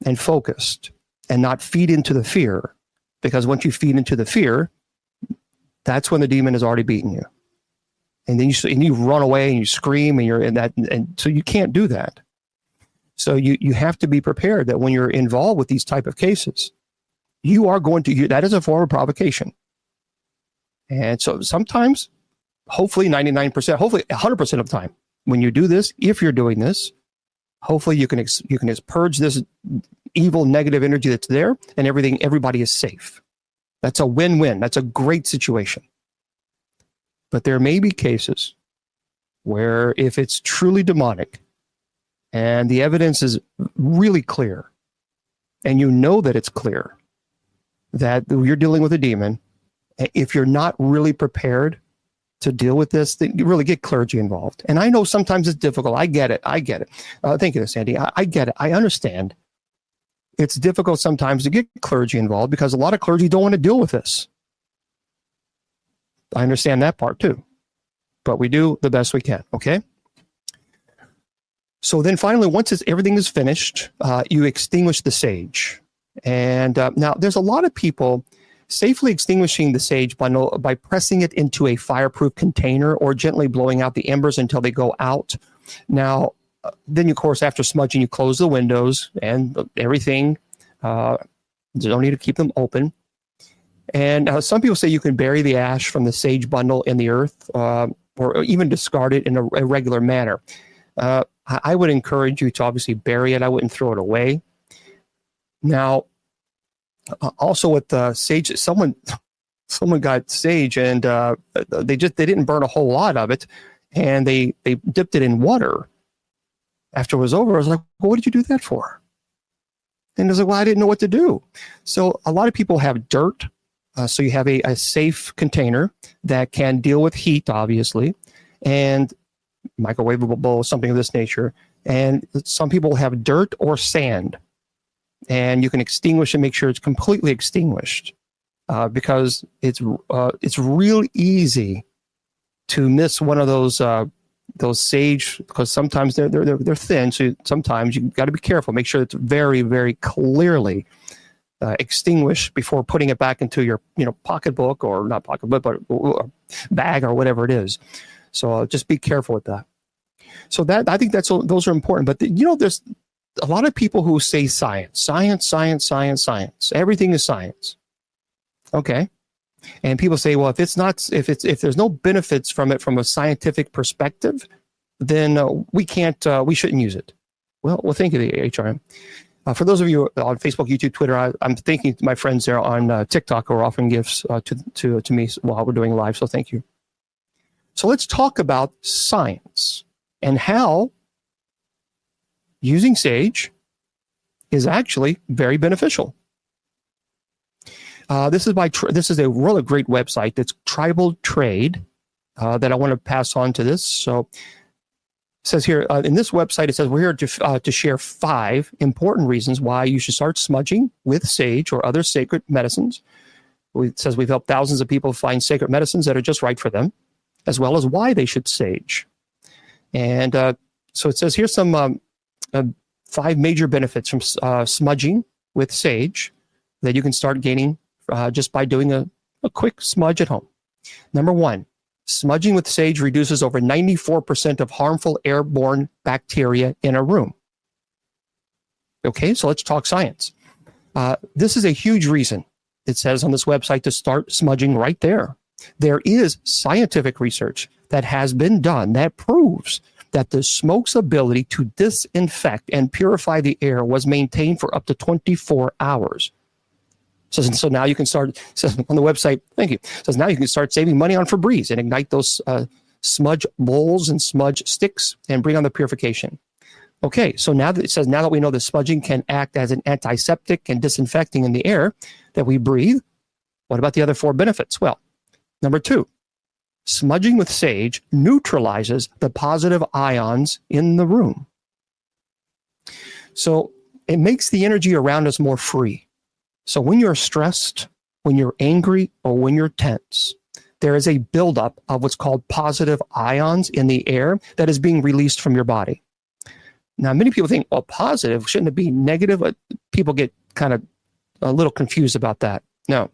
and focused and not feed into the fear. Because once you feed into the fear, that's when the demon has already beaten you. And then you run away and you scream and you're in that. And so you can't do that. So you have to be prepared that when you're involved with these type of cases, you are going to, that is a form of provocation. And so sometimes, hopefully 99%, hopefully 100% of the time, when you do this, if you're doing this, hopefully you can just purge this evil negative energy that's there, and everybody is safe. That's a win-win. That's a great situation. But there may be cases where if it's truly demonic and the evidence is really clear, and you know that it's clear that you're dealing with a demon, if you're not really prepared, to deal with this, then you really get clergy involved. And I know sometimes it's difficult. I get it. Thank you, Sandy. I get it. I understand. It's difficult sometimes to get clergy involved because a lot of clergy don't want to deal with this. I understand that part too. But we do the best we can, okay? So then finally, once everything is finished, you extinguish the sage. And now there's a lot of people safely extinguishing the sage bundle by pressing it into a fireproof container or gently blowing out the embers until they go out. Now, then, of course, after smudging, you close the windows and everything. You don't need to keep them open. And some people say you can bury the ash from the sage bundle in the earth or even discard it in a regular manner. I would encourage you to obviously bury it. I wouldn't throw it away. Now, also with the sage, someone got sage and they didn't burn a whole lot of it, and they dipped it in water. After it was over, I was like, well, what did you do that for? And I was like, well, I didn't know what to do. So a lot of people have dirt. So you have a safe container that can deal with heat, obviously, and microwavable, something of this nature. And some people have dirt or sand, and you can extinguish and make sure it's completely extinguished because it's real easy to miss one of those sage, because sometimes they're thin. So sometimes you got to be careful. Make sure it's very, very clearly extinguished before putting it back into your pocketbook, or not pocketbook, but bag or whatever it is. So just be careful with that. So that, I think those are important. But there's a lot of people who say science. Everything is science. Okay. And people say, well, if there's no benefits from it from a scientific perspective, then we shouldn't use it. Well, thank you, the HRM. For those of you on Facebook, YouTube, Twitter, I'm thanking my friends there on TikTok who are offering gifts to me while we're doing live. So thank you. So let's talk about science and how using sage is actually very beneficial. This is a really great website. That's Tribal Trade that I want to pass on to this. So it says here in this website, it says we're here to share 5 important reasons why you should start smudging with sage or other sacred medicines. It says we've helped thousands of people find sacred medicines that are just right for them, as well as why they should sage. And so it says here's some 5 major benefits from smudging with sage that you can start gaining just by doing a quick smudge at home. Number 1, smudging with sage reduces over 94% of harmful airborne bacteria in a room. Okay, so let's talk science. This is a huge reason, it says on this website, to start smudging right there. There is scientific research that has been done that proves that the smoke's ability to disinfect and purify the air was maintained for up to 24 hours. So now you can start, says on the website, thank you, says now you can start saving money on Febreze and ignite those smudge bowls and smudge sticks and bring on the purification. Okay, so now that we know that smudging can act as an antiseptic and disinfecting in the air that we breathe, what about the other 4 benefits? Well, number 2, smudging with sage neutralizes the positive ions in the room. So it makes the energy around us more free. So when you're stressed, when you're angry, or when you're tense, there is a buildup of what's called positive ions in the air that is being released from your body. Now, many people think, well, positive, shouldn't it be negative? People get kind of a little confused about that. No,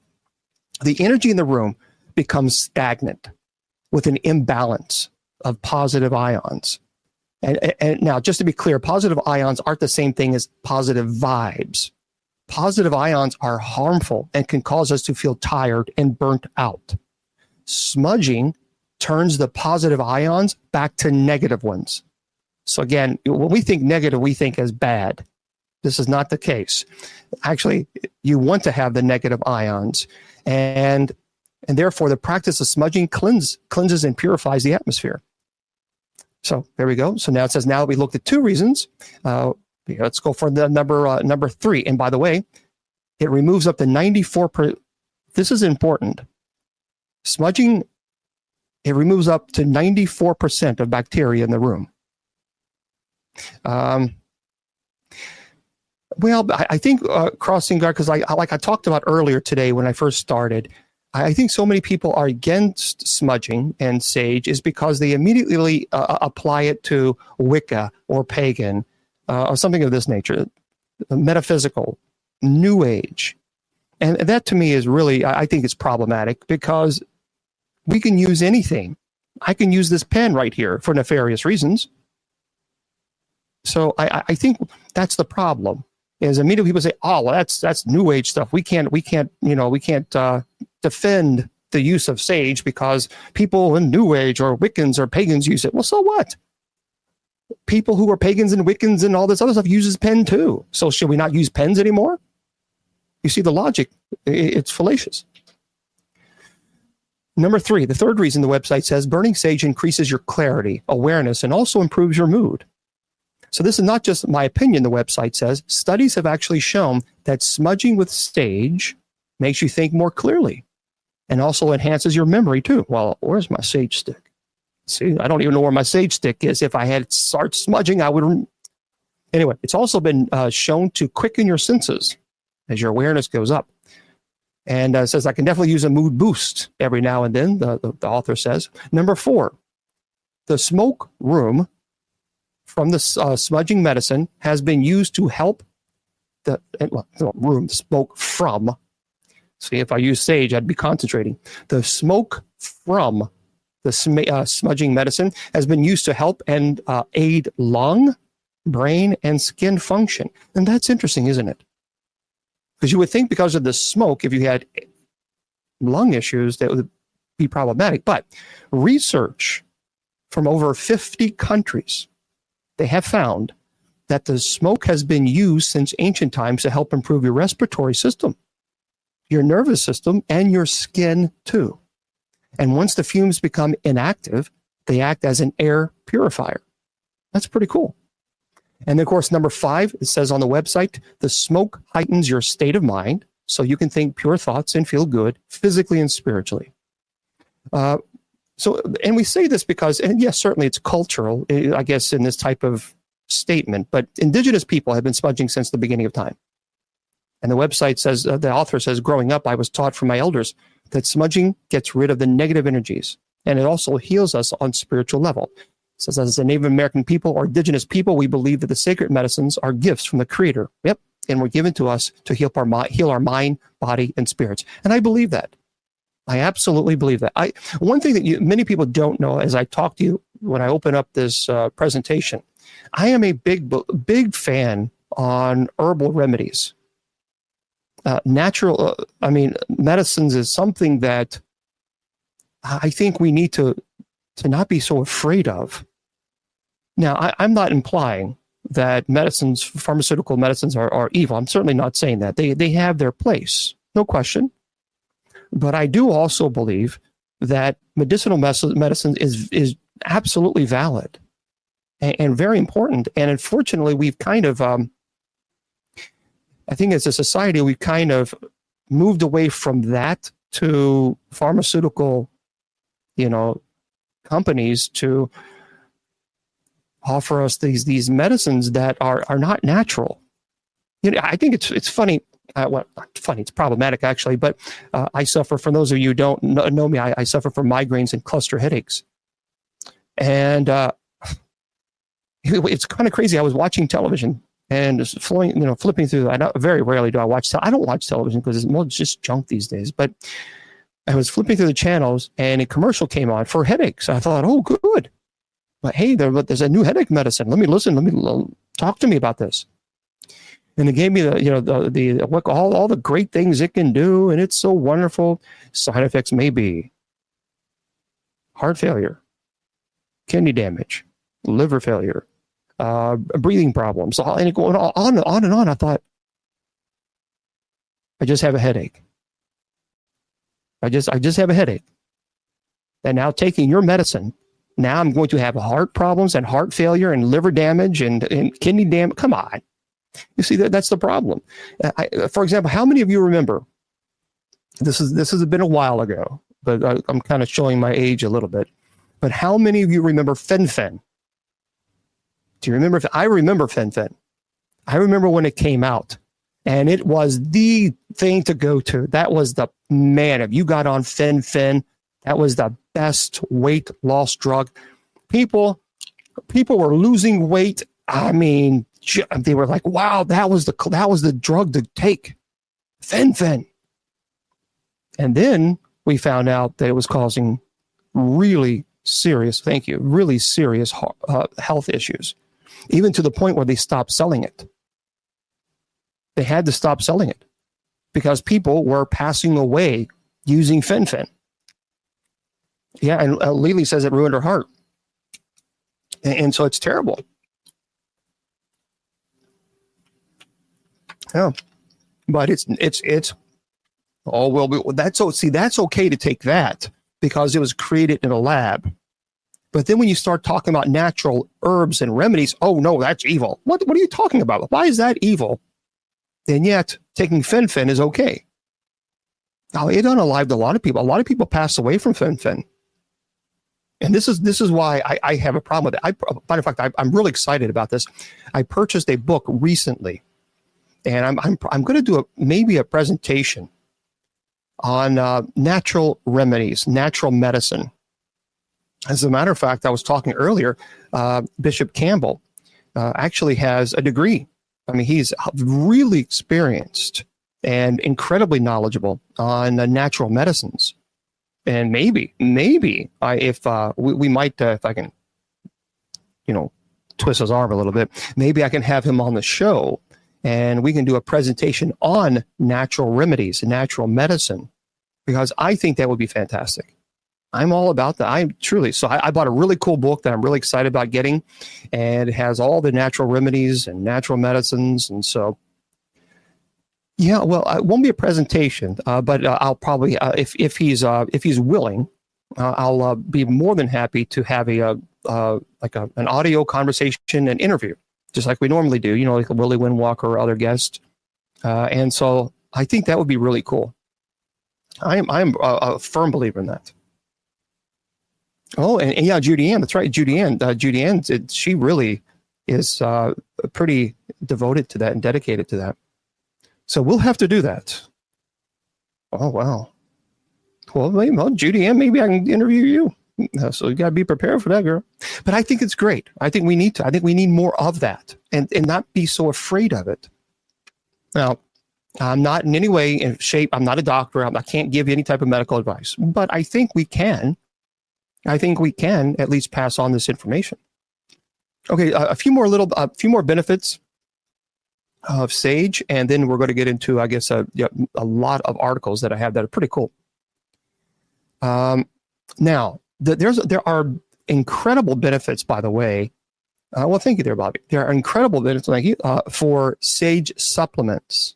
the energy in the room becomes stagnant with an imbalance of positive ions. And now, just to be clear, positive ions aren't the same thing as positive vibes. Positive ions are harmful and can cause us to feel tired and burnt out. Smudging turns the positive ions back to negative ones. So again, when we think negative, we think as bad. This is not the case. Actually, you want to have the negative ions, and therefore the practice of smudging cleanses and purifies the atmosphere. So there we go. So now it says, now that we looked at 2 reasons, let's go for the number 3. And by the way, it removes up to 94%. This is important. Smudging It removes up to 94% of bacteria in the room. Well, I think crossing guard, because like I talked about earlier today when I first started, I think so many people are against smudging and sage is because they immediately apply it to Wicca or pagan or something of this nature, metaphysical, New Age. And that to me is really, I think it's problematic because we can use anything. I can use this pen right here for nefarious reasons. So I think that's the problem. Is immediately people say, "Oh, well, that's New Age stuff. We can't defend the use of sage because people in New Age or Wiccans or pagans use it." Well, so what? People who are pagans and Wiccans and all this other stuff uses pen too. So should we not use pens anymore? You see the logic? It's fallacious. Number 3, the third reason the website says burning sage increases your clarity, awareness, and also improves your mood. So this is not just my opinion, the website says. Studies have actually shown that smudging with sage makes you think more clearly and also enhances your memory too. Well, where's my sage stick? See, I don't even know where my sage stick is. If I had start smudging, I would. Anyway, it's also been shown to quicken your senses as your awareness goes up. And says, I can definitely use a mood boost every now and then, the author says. Number 4, the smoke room from the smudging medicine has been used to help the smoke from. See, if I use sage, I'd be concentrating. The smoke from the smudging medicine has been used to help and aid lung, brain, and skin function. And that's interesting, isn't it? Because you would think because of the smoke, if you had lung issues, that would be problematic. But research from over 50 countries, they have found that the smoke has been used since ancient times to help improve your respiratory system, your nervous system, and your skin too. And once the fumes become inactive, they act as an air purifier. That's pretty cool. And of course, number 5, it says on the website, the smoke heightens your state of mind so you can think pure thoughts and feel good physically and spiritually. And we say this because, and yes, certainly it's cultural, I guess, in this type of statement, but indigenous people have been smudging since the beginning of time. And the website says, the author says, growing up, I was taught from my elders that smudging gets rid of the negative energies, and it also heals us on spiritual level. It says, as a Native American people or indigenous people, we believe that the sacred medicines are gifts from the Creator. Yep. And were given to us to heal our mind, body, and spirits. And I believe that. I absolutely believe that. One thing that many people don't know, as I talk to you when I open up this presentation, I am a big fan on herbal remedies. Natural, medicines is something that I think we need to not be so afraid of. Now, I'm not implying that pharmaceutical medicines are evil. I'm certainly not saying that. They have their place, no question. But I do also believe that medicinal medicine is absolutely valid and very important. And unfortunately, we've kind of, I think as a society, we've kind of moved away from that to pharmaceutical, companies to offer us these medicines that are not natural. I think it's funny. Well, not funny, it's problematic actually, but I suffer, for those of you who don't know me, I suffer from migraines and cluster headaches. And it's kind of crazy. I was watching television and just flipping through. Very rarely do I watch. I don't watch television because it's just junk these days. But I was flipping through the channels and a commercial came on for headaches. I thought, oh, good. But hey, there's a new headache medicine. Let me listen. Talk to me about this. And they gave me all the great things it can do, and it's so wonderful. Side effects may be heart failure, kidney damage, liver failure, breathing problems, and going on and on. I thought, I just have a headache. I just have a headache. And now taking your medicine, now I'm going to have heart problems and heart failure and liver damage and kidney damage. Come on. You see, that's the problem. For example, how many of you remember, this has been a while ago, but I'm kind of showing my age a little bit. But how many of you remember fen-phen? Do you remember? I remember fen-phen. I remember when it came out, and it was the thing to go to. That was the, man, if you got on fen-phen, that was the best weight loss drug. People were losing weight. I mean, they were like, wow, that was the drug to take, fen-phen. And then we found out that it was causing really serious health issues, even to the point where they stopped selling it. They had to stop selling it because people were passing away using fen-phen. Yeah, and Lily says it ruined her heart. And so it's terrible. Yeah, but it's oh, well, that's okay to take that because it was created in a lab. But then when you start talking about natural herbs and remedies, oh no, that's evil. What are you talking about? Why is that evil? And yet taking fen-phen is okay. Now, it unalived a lot of people. A lot of people passed away from fen-phen. And this is why I have a problem with it. Matter of fact, I'm really excited about this. I purchased a book recently, and I'm going to do maybe a presentation on natural remedies, natural medicine. As a matter of fact, I was talking earlier, Bishop Campbell actually has a degree. I mean, he's really experienced and incredibly knowledgeable on natural medicines. And maybe if we might, if I can, twist his arm a little bit, maybe I can have him on the show and we can do a presentation on natural remedies and natural medicine, because I think that would be fantastic. I'm all about that. So I bought a really cool book that I'm really excited about getting, and it has all the natural remedies and natural medicines. And so, yeah, well, it won't be a presentation, but I'll probably, if he's willing, I'll be more than happy to have an audio conversation and interview, just like we normally do, like Willie Windwalker or other guests. And so I think that would be really cool. I'm a firm believer in that. Oh, and yeah, Judy Ann, that's right. Judy Ann, she really is pretty devoted to that and dedicated to that. So we'll have to do that. Oh, wow. Well, Judy Ann, maybe I can interview you. So you got to be prepared for that, girl. But I think it's great. I think we need more of that and not be so afraid of it. Now, I'm not in any way in shape. I'm not a doctor. I can't give you any type of medical advice, but I think we can at least pass on this information. Okay, a few more benefits of sage, and then we're going to get into, I guess, a lot of articles that I have that are pretty cool. Now, there are incredible benefits, by the way. Well, thank you there, Bobby. There are incredible benefits, thank you, for sage supplements.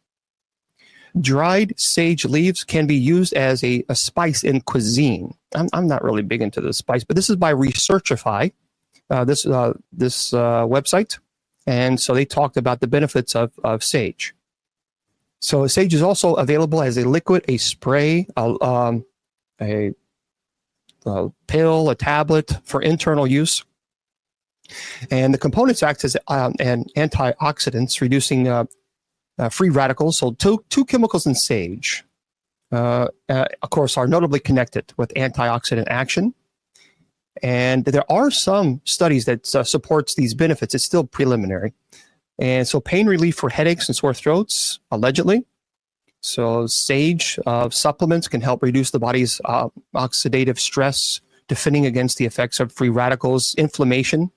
Dried sage leaves can be used as a spice in cuisine. I'm not really big into the spice, but this is by Researchify, this website. And so they talked about the benefits of sage. So sage is also available as a liquid, a spray, a pill, a tablet for internal use. And the components act as an antioxidants, reducing free radicals. So two chemicals in sage, of course, are notably connected with antioxidant action. And there are some studies that supports these benefits. It's still preliminary. And so pain relief for headaches and sore throats, allegedly. So sage supplements can help reduce the body's oxidative stress, defending against the effects of free radicals, inflammation,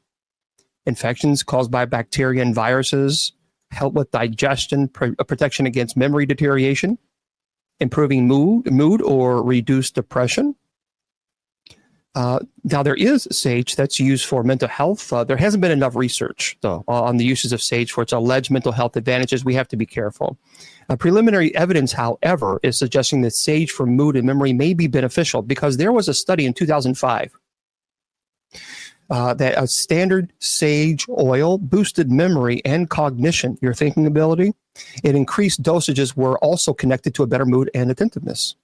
infections caused by bacteria and viruses, help with digestion, protection against memory deterioration, improving mood or reduce depression. Now, there is sage that's used for mental health. There hasn't been enough research, though, on the uses of sage for its alleged mental health advantages. We have to be careful. Preliminary evidence, however, is suggesting that sage for mood and memory may be beneficial, because there was a study in 2005 that a standard sage oil boosted memory and cognition, your thinking ability. It increased dosages were also connected to a better mood and attentiveness,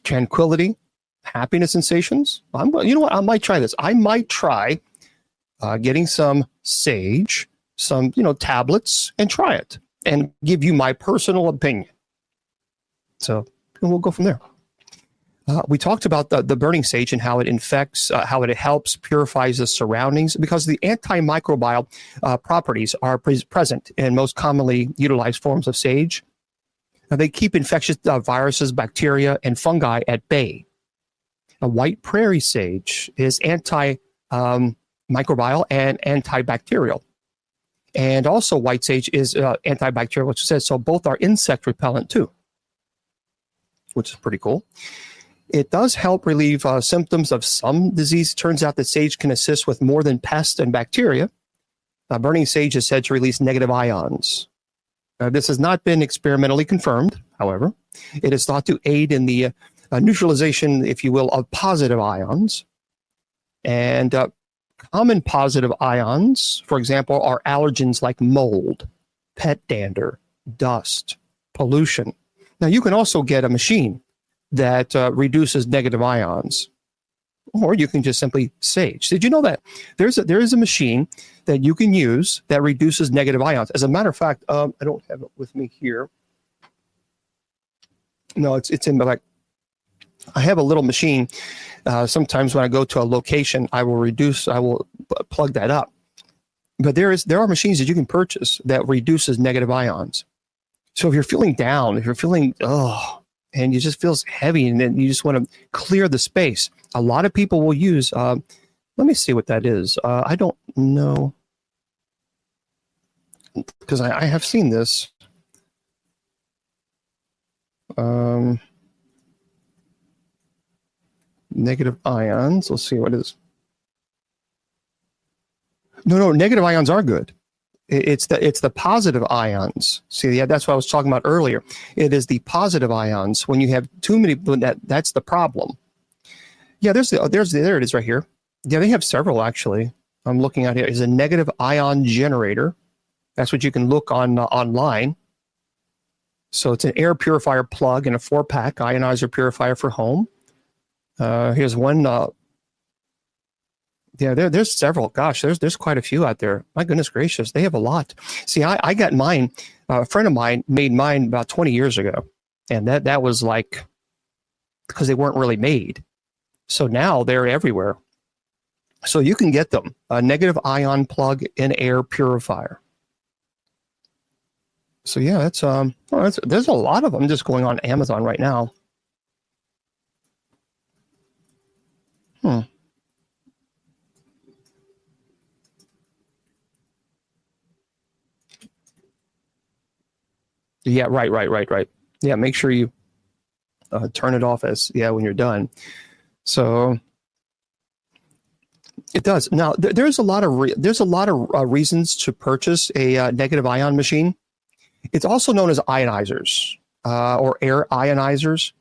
tranquility, happiness sensations, you know what? I might try this. I might try getting some sage, some, tablets, and try it and give you my personal opinion. So we'll go from there. We talked about the burning sage and how it infects, how it helps, purifies the surroundings, because the antimicrobial properties are present in most commonly utilized forms of sage. They keep infectious viruses, bacteria, and fungi at bay. A white prairie sage is antimicrobial and antibacterial. And also white sage is antibacterial, which says so both are insect repellent too, which is pretty cool. It does help relieve symptoms of some disease. Turns out that sage can assist with more than pests and bacteria. Burning sage is said to release negative ions. This has not been experimentally confirmed, however. It is thought to aid in the neutralization, if you will, of positive ions. And common positive ions, for example, are allergens like mold, pet dander, dust, pollution. Now, you can also get a machine that reduces negative ions, or you can just simply sage. Did you know that there is a machine that you can use that reduces negative ions? As a matter of fact, I don't have it with me here. No, it's in my, I have a little machine. Sometimes when I go to a location, I will plug that up. But there are machines that you can purchase that reduces negative ions. So if you're feeling down, if you're feeling and you just feels heavy, and then you just want to clear the space, a lot of people will use. Let me see what that is. I don't know, because I have seen this. Negative ions. Let's see what it is. No, negative ions are good. It's the positive ions. See, yeah, that's what I was talking about earlier. It is the positive ions. When you have too many, that's the problem. Yeah, there it is right here. Yeah, they have several actually. I'm looking at here. It's a negative ion generator. That's what you can look on online. So it's an air purifier plug and a 4-pack ionizer purifier for home. Here's one. Yeah, there's several. Gosh, there's quite a few out there. My goodness gracious, they have a lot. See, I got mine. A friend of mine made mine about 20 years ago, and that was like because they weren't really made. So now they're everywhere. So you can get them. A negative ion plug and air purifier. So yeah, there's a lot of them just going on Amazon right now. Yeah, right. Yeah, make sure you turn it off when you're done. So it does. Now there's a lot of reasons to purchase a negative ion machine. It's also known as ionizers or air ionizers.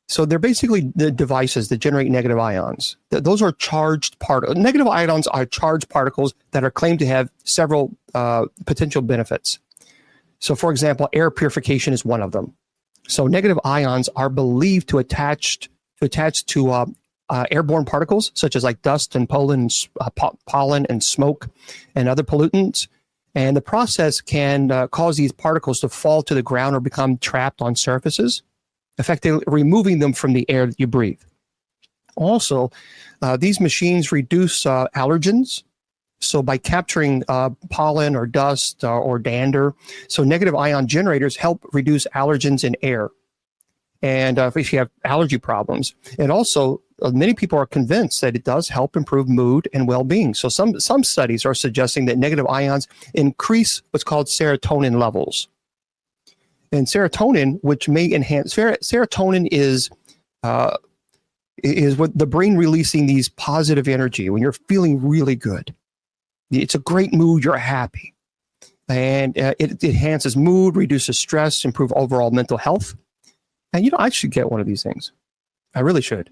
So they're basically the devices that generate negative ions. Those are charged particles. Negative ions are charged particles that are claimed to have several potential benefits. So, for example, air purification is one of them. So negative ions are believed to attach to airborne particles, such as like dust and pollen and smoke and other pollutants. And the process can cause these particles to fall to the ground or become trapped on surfaces, effectively removing them from the air that you breathe. Also, these machines reduce allergens. So by capturing pollen or dust or dander, so negative ion generators help reduce allergens in air. And if you have allergy problems, and also many people are convinced that it does help improve mood and well-being. So some studies are suggesting that negative ions increase what's called serotonin levels. And serotonin, which may enhance serotonin, is what the brain releasing these positive energy when you're feeling really good. It's a great mood. You're happy. And it enhances mood, reduces stress, improve overall mental health. And, I should get one of these things. I really should.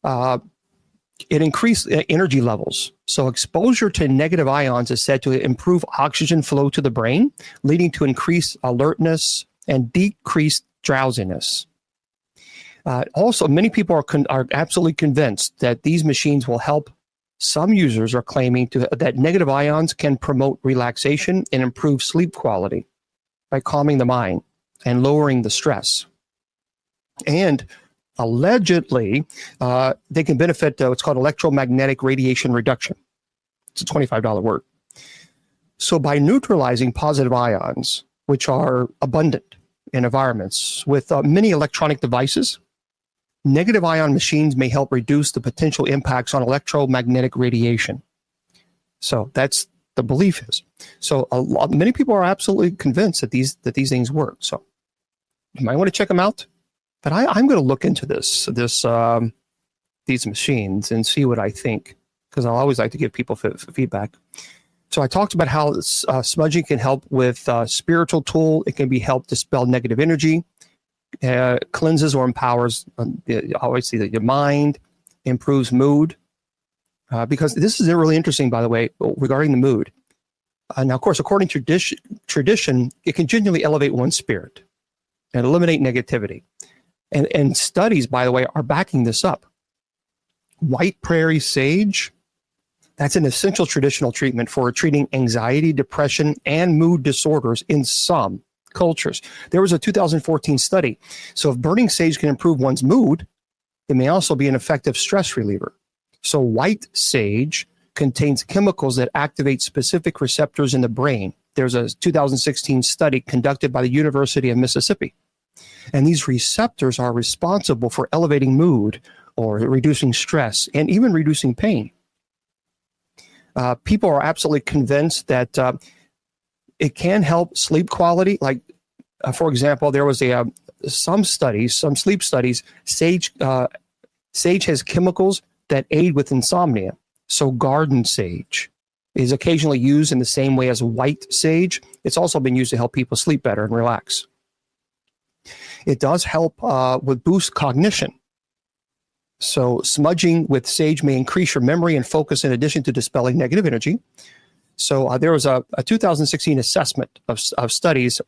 It increases energy levels. So exposure to negative ions is said to improve oxygen flow to the brain, leading to increased alertness and decreased drowsiness. Also, many people are absolutely convinced that these machines will help. Some users are claiming that negative ions can promote relaxation and improve sleep quality by calming the mind and lowering the stress. And allegedly, they can benefit what's called electromagnetic radiation reduction. It's a $25 word. So by neutralizing positive ions, which are abundant in environments with many electronic devices, negative ion machines may help reduce the potential impacts on electromagnetic radiation. So that's the belief is. So many people are absolutely convinced that these things work. So you might want to check them out. But I'm going to look into these machines and see what I think, because I'll always like to give people feedback. So I talked about how smudging can help with spiritual tool. It can be help dispel negative energy, cleanses or empowers, obviously, your mind, improves mood. Because this is really interesting, by the way, regarding the mood. Now, of course, according to tradition, it can genuinely elevate one's spirit and eliminate negativity. And studies, by the way, are backing this up. White prairie sage, that's an essential traditional treatment for treating anxiety, depression, and mood disorders in some cultures. There was a 2014 study. So if burning sage can improve one's mood, it may also be an effective stress reliever. So white sage contains chemicals that activate specific receptors in the brain. There's a 2016 study conducted by the University of Mississippi. And these receptors are responsible for elevating mood or reducing stress and even reducing pain. People are absolutely convinced that it can help sleep quality. Like, for example, there was some sleep studies, sage has chemicals that aid with insomnia. So garden sage is occasionally used in the same way as white sage. It's also been used to help people sleep better and relax. It does help with boost cognition. So smudging with sage may increase your memory and focus in addition to dispelling negative energy. So there was a 2016 assessment of studies,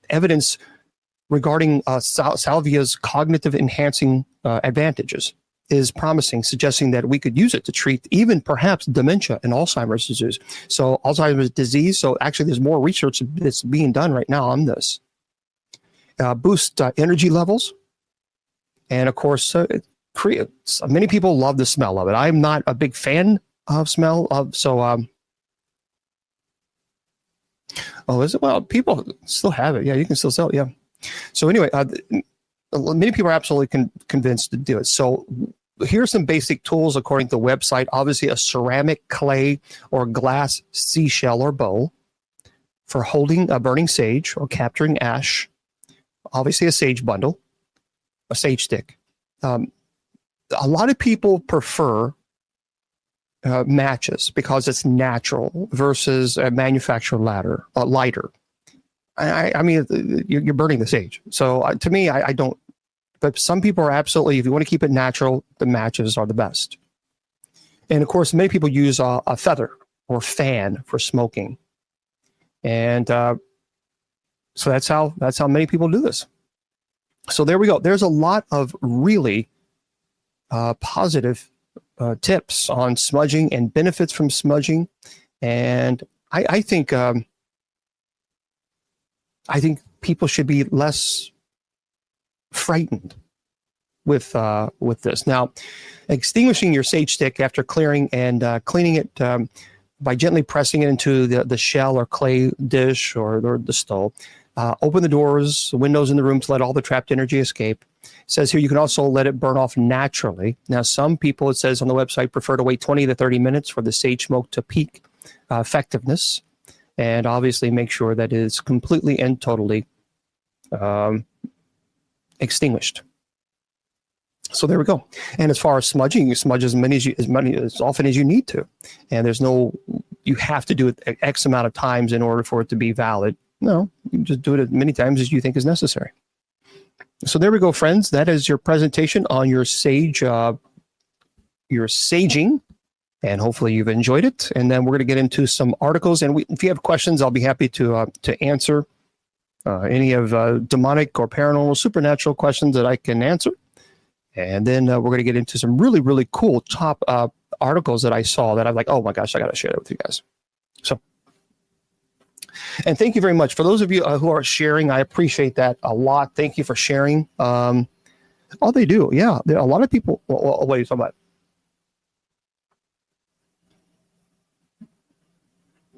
evidence regarding salvia's cognitive enhancing advantages is promising, suggesting that we could use it to treat even perhaps dementia and Alzheimer's disease. So Alzheimer's disease, so actually there's more research that's being done right now on this. Boost energy levels. And of course, many people love the smell of it. I'm not a big fan of smell of, is it? Well, people still have it. Yeah, you can still sell it. Yeah. So anyway, many people are absolutely convinced to do it. So here's some basic tools according to the website. Obviously, a ceramic, clay, or glass seashell or bowl for holding a burning sage or capturing ash. Obviously, a sage bundle, a sage stick. A lot of people prefer matches because it's natural versus a manufactured lighter. I mean, you're burning the sage. So to me, I don't. But some people are absolutely, if you want to keep it natural, the matches are the best. And of course, many people use a feather or fan for smoking. And so that's how many people do this. So there we go. There's a lot of really positive tips on smudging and benefits from smudging. And I think people should be less frightened with this. Now, extinguishing your sage stick after clearing and cleaning it by gently pressing it into the shell or clay dish or the stove. Open the doors, the windows in the room to let all the trapped energy escape. It says here you can also let it burn off naturally. Now, some people, it says on the website, prefer to wait 20 to 30 minutes for the sage smoke to peak effectiveness. And obviously make sure that it is completely and totally extinguished. So there we go. And as far as smudging, you smudge as often as you need to. And you have to do it X amount of times in order for it to be valid. No, you can just do it as many times as you think is necessary. So there we go, friends. That is your presentation on your saging. And hopefully you've enjoyed it. And then we're going to get into some articles. And if you have questions, I'll be happy to answer any of demonic or paranormal, supernatural questions that I can answer. And then we're going to get into some really, really cool top articles that I saw that I'm like, oh my gosh, I got to share that with you guys. So, and thank you very much. For those of you who are sharing, I appreciate that a lot. Thank you for sharing. Oh, they do. Yeah. There are a lot of people. What are you talking about?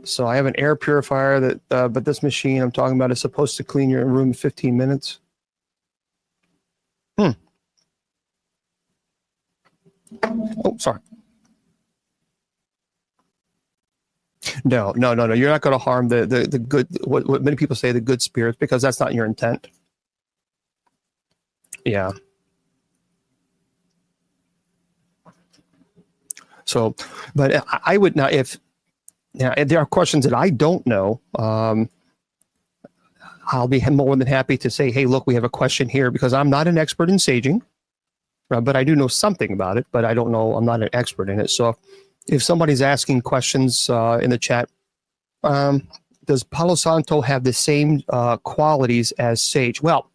So I have an air purifier that, but this machine I'm talking about is supposed to clean your room in 15 minutes. Oh, sorry. No. You're not going to harm the good, what many people say, the good spirits, because that's not your intent. Yeah. So, but I would not, if there are questions that I don't know, I'll be more than happy to say, hey, look, we have a question here, because I'm not an expert in saging, but I do know something about it, but I don't know, I'm not an expert in it. So if somebody's asking questions in the chat, does Palo Santo have the same qualities as sage? Well,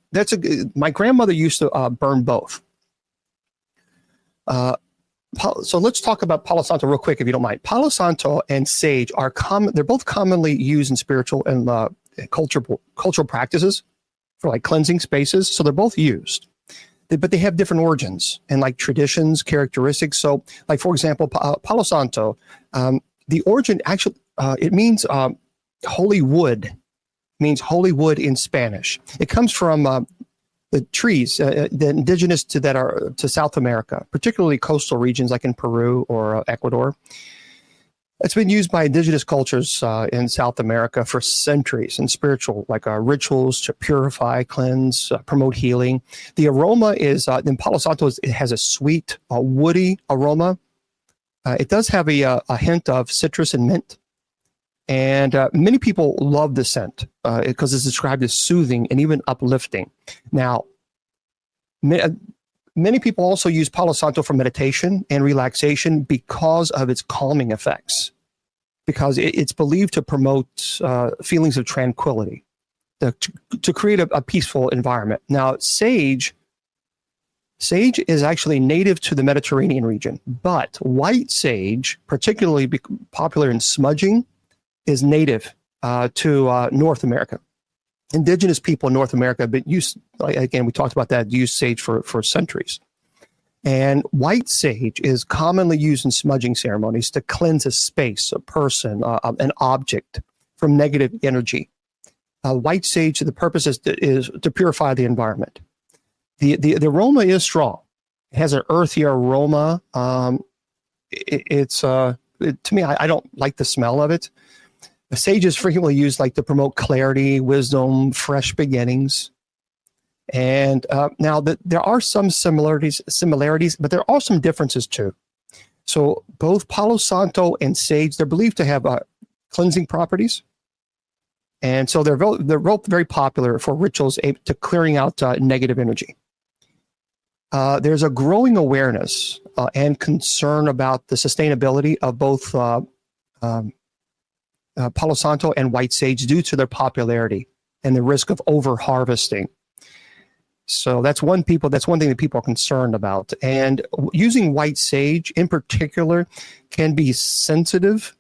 my grandmother used to burn both. So let's talk about Palo Santo real quick, if you don't mind. Palo Santo and sage are common. They're both commonly used in spiritual and cultural practices for like cleansing spaces. So they're both used, but they have different origins and like traditions, characteristics. So like, for example, Palo Santo, the origin actually, it means holy wood, means holy wood in Spanish. It comes from the trees, the indigenous to South America, particularly coastal regions like in Peru or Ecuador. It's been used by indigenous cultures in South America for centuries in spiritual, like rituals to purify, cleanse, promote healing. The aroma is, in Palo Santo, it has a sweet, woody aroma. It does have a hint of citrus and mint. And many people love the scent because it's described as soothing and even uplifting. Now, many people also use Palo Santo for meditation and relaxation because of its calming effects, because it's believed to promote feelings of tranquility, to create a peaceful environment. Now, sage is actually native to the Mediterranean region, but white sage, particularly popular in smudging, is native to North America. Indigenous people in North America have been used, again, we talked about that, used sage for centuries. And white sage is commonly used in smudging ceremonies to cleanse a space, a person, an object from negative energy. White sage, the purpose is to purify the environment. The aroma is strong. It has an earthy aroma. To me, I don't like the smell of it. Sage is frequently used like to promote clarity, wisdom, fresh beginnings. And now there are some similarities, but there are some differences too. So both Palo Santo and sage, they're believed to have cleansing properties. And so they're both very popular for rituals aimed to clearing out negative energy. There's a growing awareness and concern about the sustainability of both Palo Santo and white sage due to their popularity and the risk of over harvesting. So that's one thing that people are concerned about. And using white sage in particular can be sensitive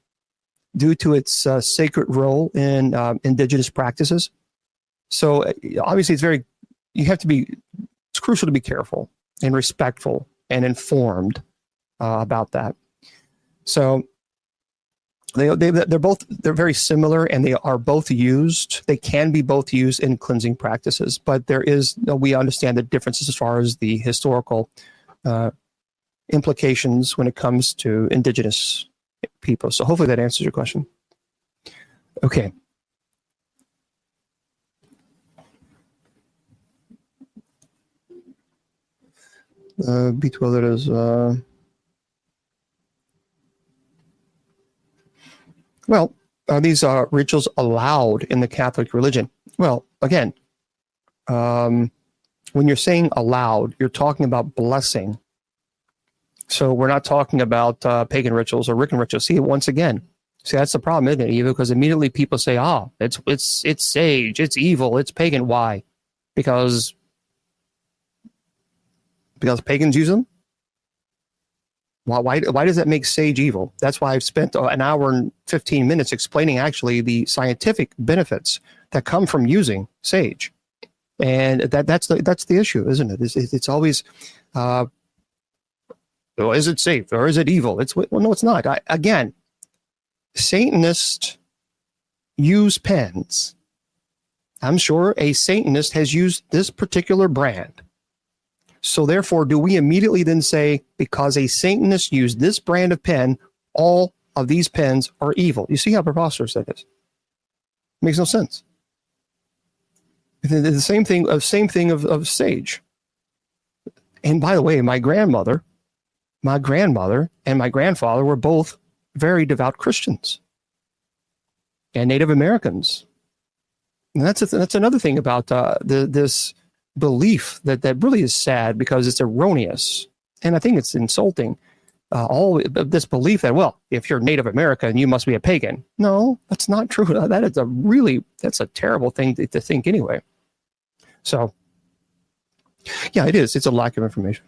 due to its sacred role in indigenous practices. So obviously it's crucial to be careful and respectful and informed about that. So they're very similar, and they are both used. They can be both used in cleansing practices, but we understand the differences as far as the historical implications when it comes to indigenous people. So hopefully that answers your question. Okay. B12, that is. Well, are these rituals allowed in the Catholic religion? Well, again, when you're saying allowed, you're talking about blessing. So we're not talking about pagan rituals or Wiccan rituals. See, once again, that's the problem, isn't it, Eva? Because immediately people say, it's sage, it's evil, it's pagan. Why? Because Because pagans use them? Why does that make sage evil? That's why I've spent an hour and 15 minutes explaining actually the scientific benefits that come from using sage. And that's the issue, isn't it? It's always, is it safe or is it evil? No, it's not. Again, Satanists use pens. I'm sure a Satanist has used this particular brand. So therefore, do we immediately then say, because a Satanist used this brand of pen, all of these pens are evil? You see how preposterous that is? Makes no sense. The same thing of sage. And by the way, my grandmother and my grandfather were both very devout Christians and Native Americans. And that's another thing about this belief that really is sad, because it's erroneous, and I think it's insulting. All this belief that, well, if you're Native American, you must be a pagan. No, that's not true. That's a terrible thing to think anyway. So, yeah, it is. It's a lack of information.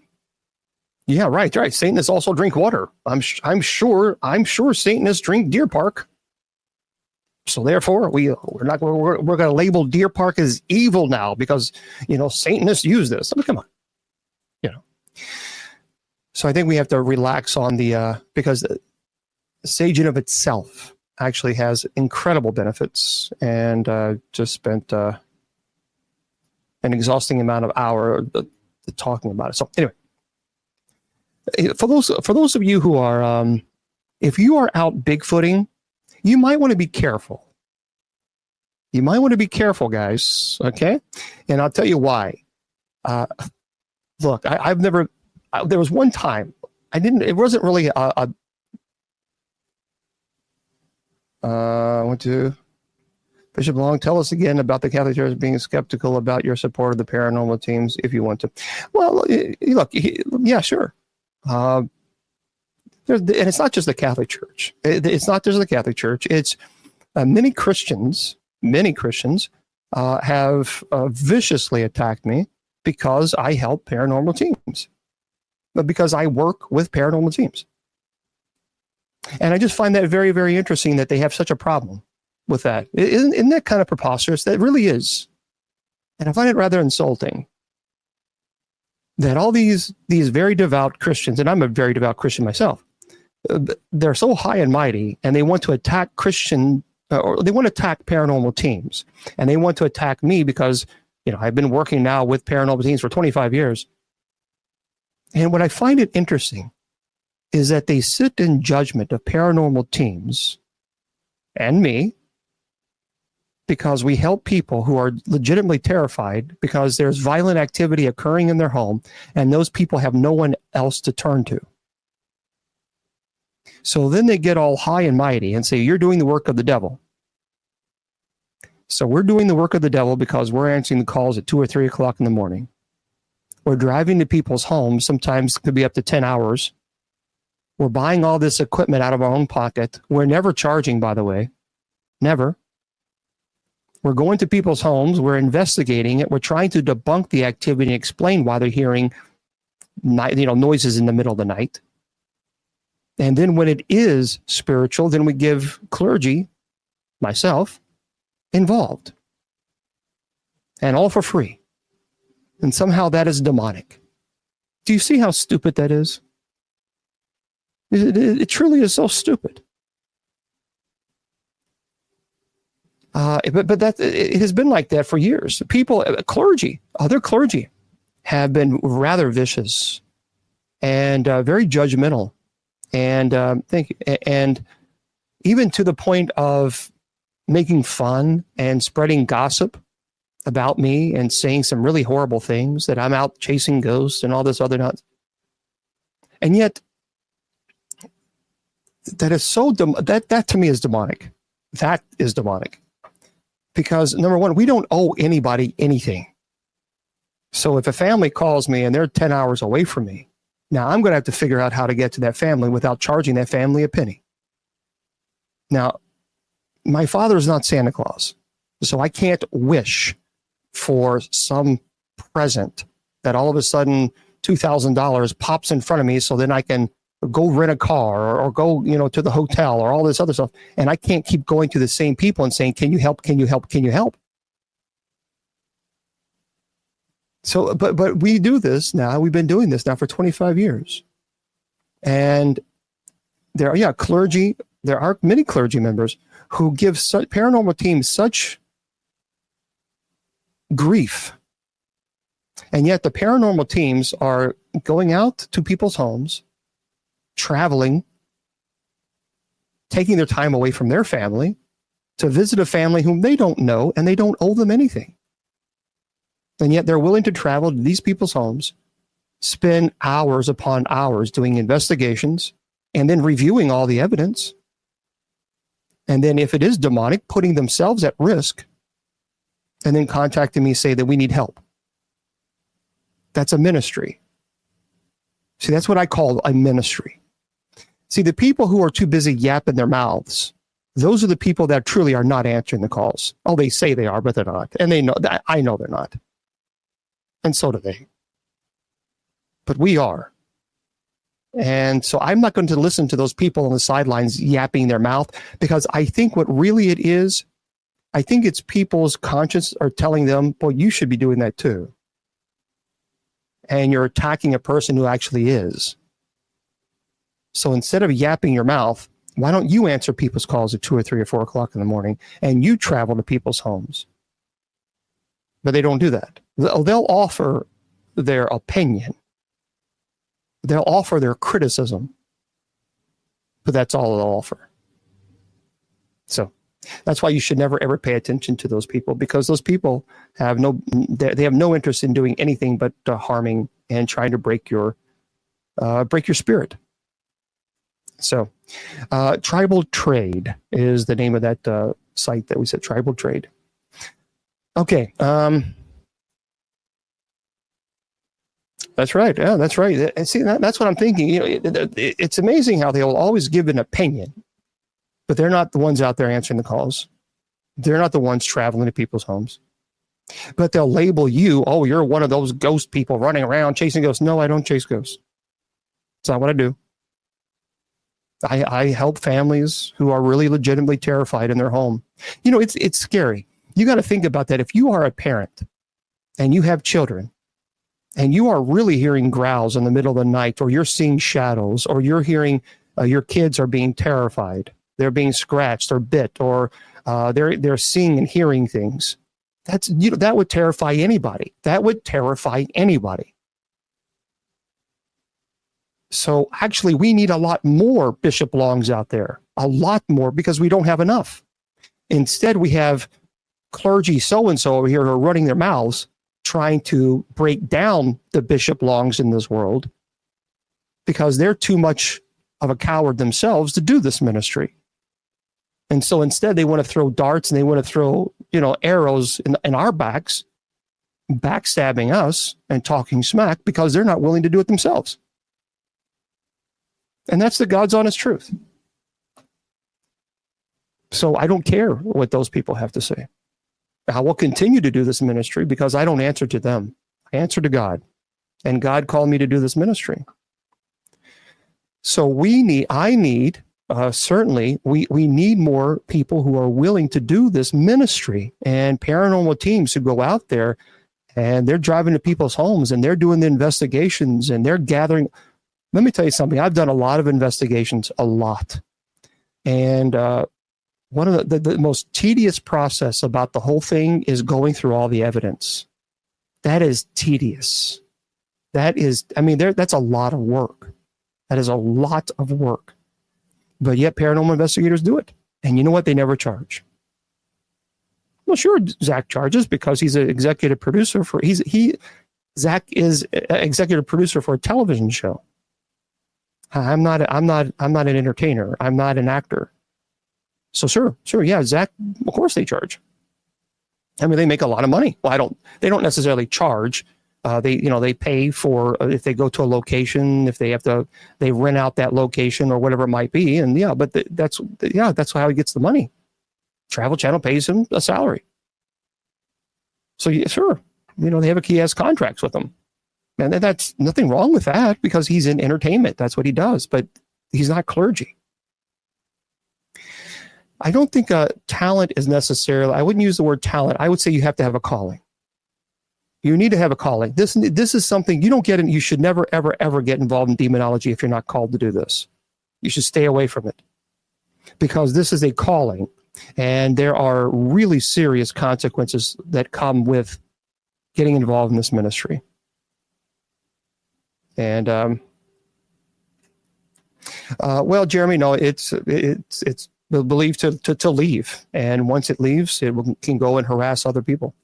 Yeah, right. Satanists also drink water. I'm sure Satanists drink Deer Park. So therefore, we're going to label Deer Park as evil now because Satanists use this. I mean, come on, So I think we have to relax on because sage in of itself actually has incredible benefits, and just spent an exhausting amount of hour talking about it. So anyway, for those of you who are, if you are out Bigfooting, you might want to be careful. You might want to be careful, guys. Okay, and I'll tell you why. Look, I've never. There was one time I didn't. It wasn't really went to Bishop Long. Tell us again about the Catholic Church being skeptical about your support of the paranormal teams, if you want to. Well, look, yeah, sure. And it's not just the Catholic Church. It's not just the Catholic Church. It's many Christians. Many Christians have viciously attacked me because I help paranormal teams, but because I work with paranormal teams. And I just find that very, very interesting that they have such a problem with that. Isn't that kind of preposterous? That really is. And I find it rather insulting that all these very devout Christians, and I'm a very devout Christian myself, they're so high and mighty, and they want to attack or they want to attack paranormal teams, and they want to attack me because, I've been working now with paranormal teams for 25 years. And what I find it interesting is that they sit in judgment of paranormal teams and me because we help people who are legitimately terrified because there's violent activity occurring in their home, and those people have no one else to turn to. So then they get all high and mighty and say, you're doing the work of the devil. So we're doing the work of the devil because we're answering the calls at 2 or 3 o'clock in the morning. We're driving to people's homes, sometimes it could be up to 10 hours. We're buying all this equipment out of our own pocket. We're never charging, by the way. Never. We're going to people's homes. We're investigating it. We're trying to debunk the activity and explain why they're hearing noises in the middle of the night. And then when it is spiritual, then we give clergy, myself, involved. And all for free. And somehow that is demonic. Do you see how stupid that is? It truly is so stupid. But it has been like that for years. People, other clergy, have been rather vicious and very judgmental, and even to the point of making fun and spreading gossip about me and saying some really horrible things, that I'm out chasing ghosts and all this other nuts. And yet, that is so that to me is demonic. That is demonic. Because number one, we don't owe anybody anything. So if a family calls me and they're 10 hours away from me, now I'm going to have to figure out how to get to that family without charging that family a penny. Now, my father is not Santa Claus, so I can't wish for some present that all of a sudden $2,000 pops in front of me, so then I can go rent a car or go, to the hotel or all this other stuff. And I can't keep going to the same people and saying, can you help? Can you help? Can you help? So, but we do this now. We've been doing this now for 25 years. And there are many clergy members who give paranormal teams such grief. And yet the paranormal teams are going out to people's homes, traveling, taking their time away from their family to visit a family whom they don't know and they don't owe them anything. And yet they're willing to travel to these people's homes, spend hours upon hours doing investigations and then reviewing all the evidence. And then if it is demonic, putting themselves at risk and then contacting me, say that we need help. That's a ministry. See, that's what I call a ministry. See, the people who are too busy yapping their mouths, those are the people that truly are not answering the calls. Oh, they say they are, but they're not. And they know that. I know they're not. And so do they. But we are. And so I'm not going to listen to those people on the sidelines yapping their mouth, because I think what really it is, I think it's people's conscience are telling them, well, you should be doing that too. And you're attacking a person who actually is. So instead of yapping your mouth, why don't you answer people's calls at 2 or 3 or 4 o'clock in the morning and you travel to people's homes? But they don't do that. They'll offer their opinion. They'll offer their criticism. But that's all they'll offer. So that's why you should never ever pay attention to those people, because those people have they have no interest in doing anything but harming and trying to break your spirit. So Tribal Trade is the name of that site that we said, Tribal Trade. Okay. That's right. Yeah, that's right. And see, that's what I'm thinking. It's amazing how they'll always give an opinion, but they're not the ones out there answering the calls. They're not the ones traveling to people's homes. But they'll label you, oh, you're one of those ghost people running around chasing ghosts. No, I don't chase ghosts. It's not what I do. I help families who are really legitimately terrified in their home. It's scary. You got to think about that. If you are a parent and you have children and you are really hearing growls in the middle of the night, or you're seeing shadows, or you're hearing your kids are being terrified, they're being scratched or bit, or they're seeing and hearing things, that would terrify anybody. That would terrify anybody. So actually, we need a lot more Bishop Longs out there, a lot more, because we don't have enough. Instead, we have clergy so-and-so over here who are running their mouths, trying to break down the Bishop Longs in this world, because they're too much of a coward themselves to do this ministry. And so instead, they want to throw darts and they want to throw, arrows in our backs, backstabbing us and talking smack, because they're not willing to do it themselves. And that's the God's honest truth. So I don't care what those people have to say. I will continue to do this ministry because I don't answer to them. I answer to God. And God called me to do this ministry. So we need more people who are willing to do this ministry, and paranormal teams who go out there and they're driving to people's homes and they're doing the investigations and they're gathering. Let me tell you something. I've done a lot of investigations, a lot. And one of the most tedious process about the whole thing is going through all the evidence. That is tedious. That's a lot of work. That is a lot of work. But yet paranormal investigators do it. And you know what? They never charge. Well, sure, Zach charges because he's an executive producer Zach is executive producer for a television show. I'm not an entertainer. I'm not an actor. So sure, yeah, Zach, of course they charge. They make a lot of money. Well, they don't necessarily charge. They pay for if they go to a location, if they rent out that location or whatever it might be. And yeah, but that's how he gets the money. Travel Channel pays him a salary. So yeah, sure, he has contracts with them. And that's nothing wrong with that because he's in entertainment. That's what he does, but he's not clergy. I don't think talent is necessarily, I wouldn't use the word talent. I would say you have to have a calling. You need to have a calling. This is something you don't get in. You should never, ever, ever get involved in demonology if you're not called to do this. You should stay away from it because this is a calling and there are really serious consequences that come with getting involved in this ministry. And, well, Jeremy, no, it's believed to leave. And once it leaves, it can go and harass other people.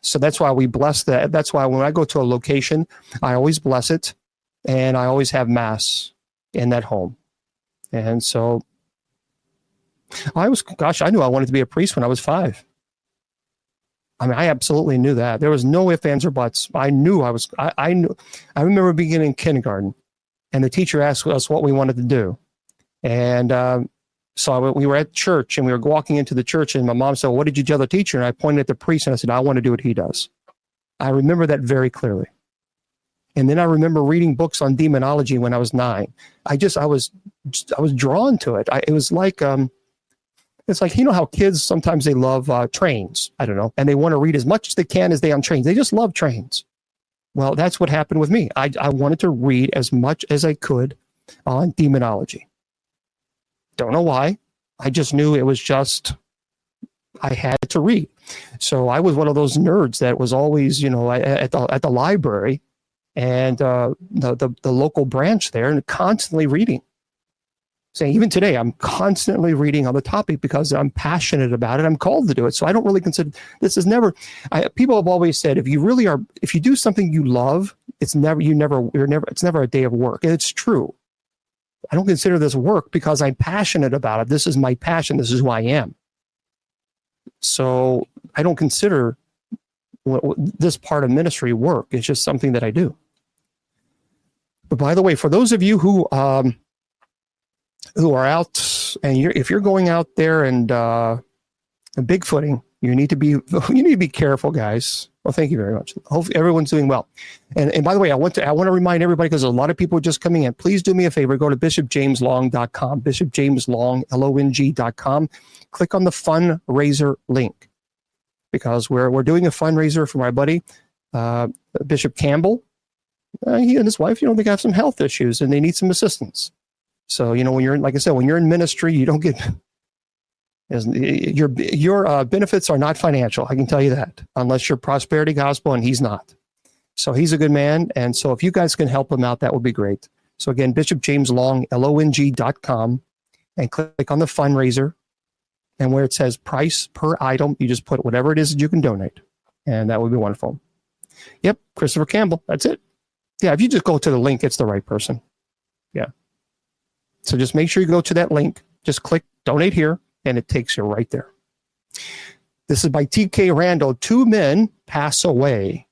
So that's why we bless that. That's why when I go to a location, I always bless it. And I always have mass in that home. And so I knew I wanted to be a priest when I was 5. I mean, I absolutely knew that. There was no ifs, ands, or buts. I knew I knew. I remember being in kindergarten and the teacher asked us what we wanted to do. And, so we were at church and we were walking into the church and my mom said, what did you tell the teacher? And I pointed at the priest and I said, I want to do what he does. I remember that very clearly. And then I remember reading books on demonology when I was 9. I was drawn to it. It was like, it's like, you know how kids, sometimes they love trains. I don't know. And they want to read as much as they can as they on trains. They just love trains. Well, that's what happened with me. I wanted to read as much as I could on demonology. Don't know why. I just knew it was just, I had to read. So I was one of those nerds that was always, at the library and the local branch there and constantly reading. So even today, I'm constantly reading on the topic because I'm passionate about it. I'm called to do it. So I don't really consider, this is never, people have always said, if you do something you love, it's never a day of work. And it's true. I don't consider this work because I'm passionate about it. This is my passion. This is who I am. So I don't consider this part of ministry work. It's just something that I do. But by the way, for those of you who are out and if you're going out there and bigfooting, you need to be careful, guys. Well, thank you very much. Hopefully everyone's doing well. And by the way, I want to remind everybody, because a lot of people are just coming in, please do me a favor, go to bishopjameslong.com, bishopjameslong.com. Click on the fundraiser link because we're doing a fundraiser for my buddy, Bishop Campbell. He and his wife, they have some health issues and they need some assistance. So, when you're, like I said, when you're in ministry, you don't get, your benefits are not financial. I can tell you that, unless you're prosperity gospel, and he's not. So he's a good man. And so if you guys can help him out, that would be great. So again, bishopjameslong.com, and click on the fundraiser. And where it says price per item, you just put whatever it is that you can donate. And that would be wonderful. Yep, Christopher Campbell. That's it. Yeah, if you just go to the link, it's the right person. Yeah. So just make sure you go to that link. Just click donate here, and it takes you right there. This is by T.K. Randall. 2 men pass away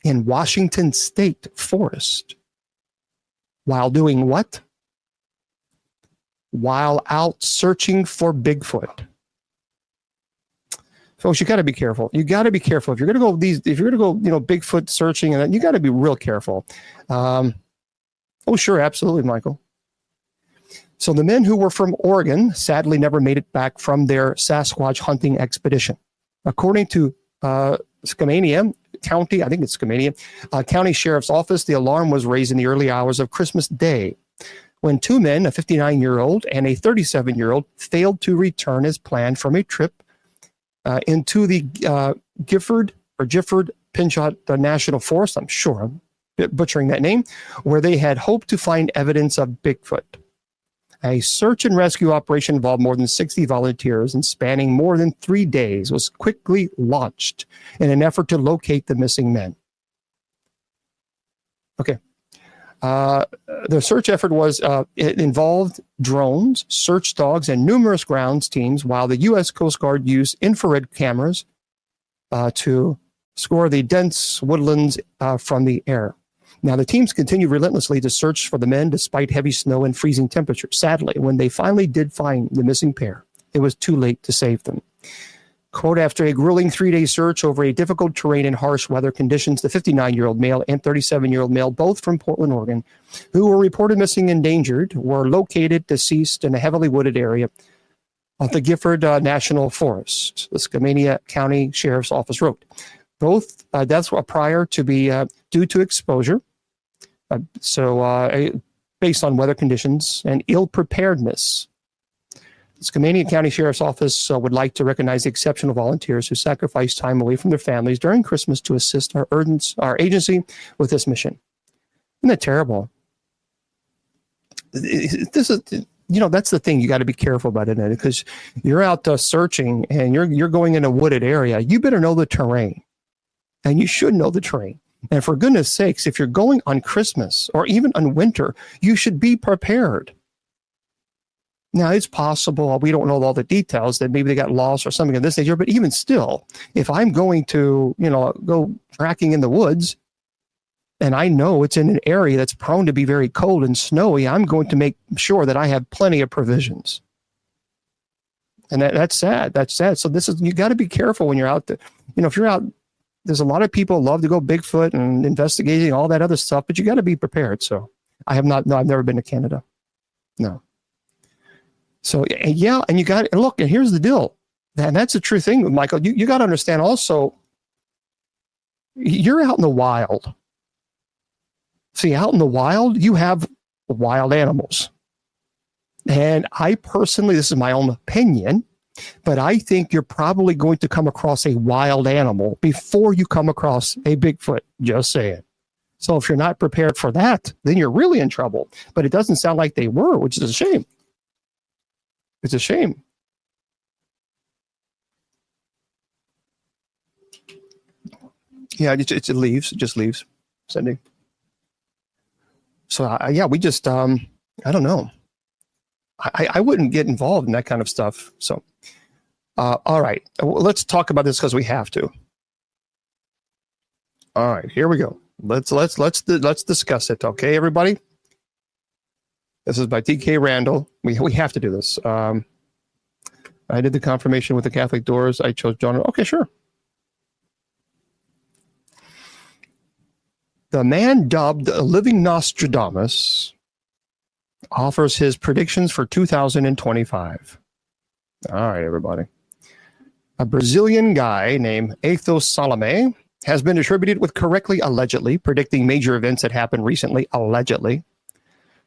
in Washington State forest while doing what? While out searching for Bigfoot. Folks, you got to be careful. You got to be careful. If you're going to go Bigfoot searching, and you got to be real careful. Oh, sure. Absolutely, Michael. So the men who were from Oregon sadly never made it back from their Sasquatch hunting expedition. According to Skamania County, I think it's Skamania, County Sheriff's Office, the alarm was raised in the early hours of Christmas Day when 2 men, a 59-year-old and a 37-year-old, failed to return as planned from a trip into the Gifford Pinchot National Forest. I'm sure I'm butchering that name, where they had hoped to find evidence of Bigfoot. A search and rescue operation involved more than 60 volunteers and spanning more than 3 days was quickly launched in an effort to locate the missing men. Okay. The search effort it involved drones, search dogs, and numerous grounds teams, while the U.S. Coast Guard used infrared cameras to score the dense woodlands from the air. Now, the teams continued relentlessly to search for the men despite heavy snow and freezing temperatures. Sadly, when they finally did find the missing pair, it was too late to save them. Quote, after a grueling 3-day search over a difficult terrain and harsh weather conditions, the 59-year-old male and 37-year-old male, both from Portland, Oregon, who were reported missing and endangered, were located deceased in a heavily wooded area of the Gifford National Forest, the Skamania County Sheriff's Office wrote. Both deaths were prior to be due to exposure, based on weather conditions and ill preparedness. The Skamania County Sheriff's Office would like to recognize the exceptional volunteers who sacrificed time away from their families during Christmas to assist our agency with this mission. Isn't that terrible? This is, that's the thing. You got to be careful about it, because you're out searching and you're going in a wooded area. You better know the terrain, and you should know the terrain. And for goodness sakes, if you're going on Christmas or even on winter, you should be prepared. Now, it's possible, we don't know all the details, that maybe they got lost or something of this nature, but even still, if I'm going to, go tracking in the woods, and I know it's in an area that's prone to be very cold and snowy, I'm going to make sure that I have plenty of provisions. And that's sad. That's sad. So you got to be careful when you're out there. If you're out, there's a lot of people love to go Bigfoot and investigating all that other stuff, but you got to be prepared. So I've never been to Canada. No. So, yeah, and look, and here's the deal. And that's the true thing, Michael. You got to understand also, you're out in the wild. See, out in the wild, you have wild animals. And I personally, this is my own opinion, but I think you're probably going to come across a wild animal before you come across a Bigfoot, just saying. So if you're not prepared for that, then you're really in trouble. But it doesn't sound like they were, which is a shame. It's a shame. Yeah, it just leaves, sending. So, we just, I don't know. I wouldn't get involved in that kind of stuff. So, all right, let's talk about this because we have to. All right, here we go. Let's discuss it. Okay, everybody. This is by TK Randall. We have to do this. I did the confirmation with the Catholic Doors. I chose John. Okay, sure. The man dubbed Living Nostradamus offers his predictions for 2025. All right, everybody. A Brazilian guy named Athos Salome has been attributed with allegedly predicting major events that happened recently, allegedly.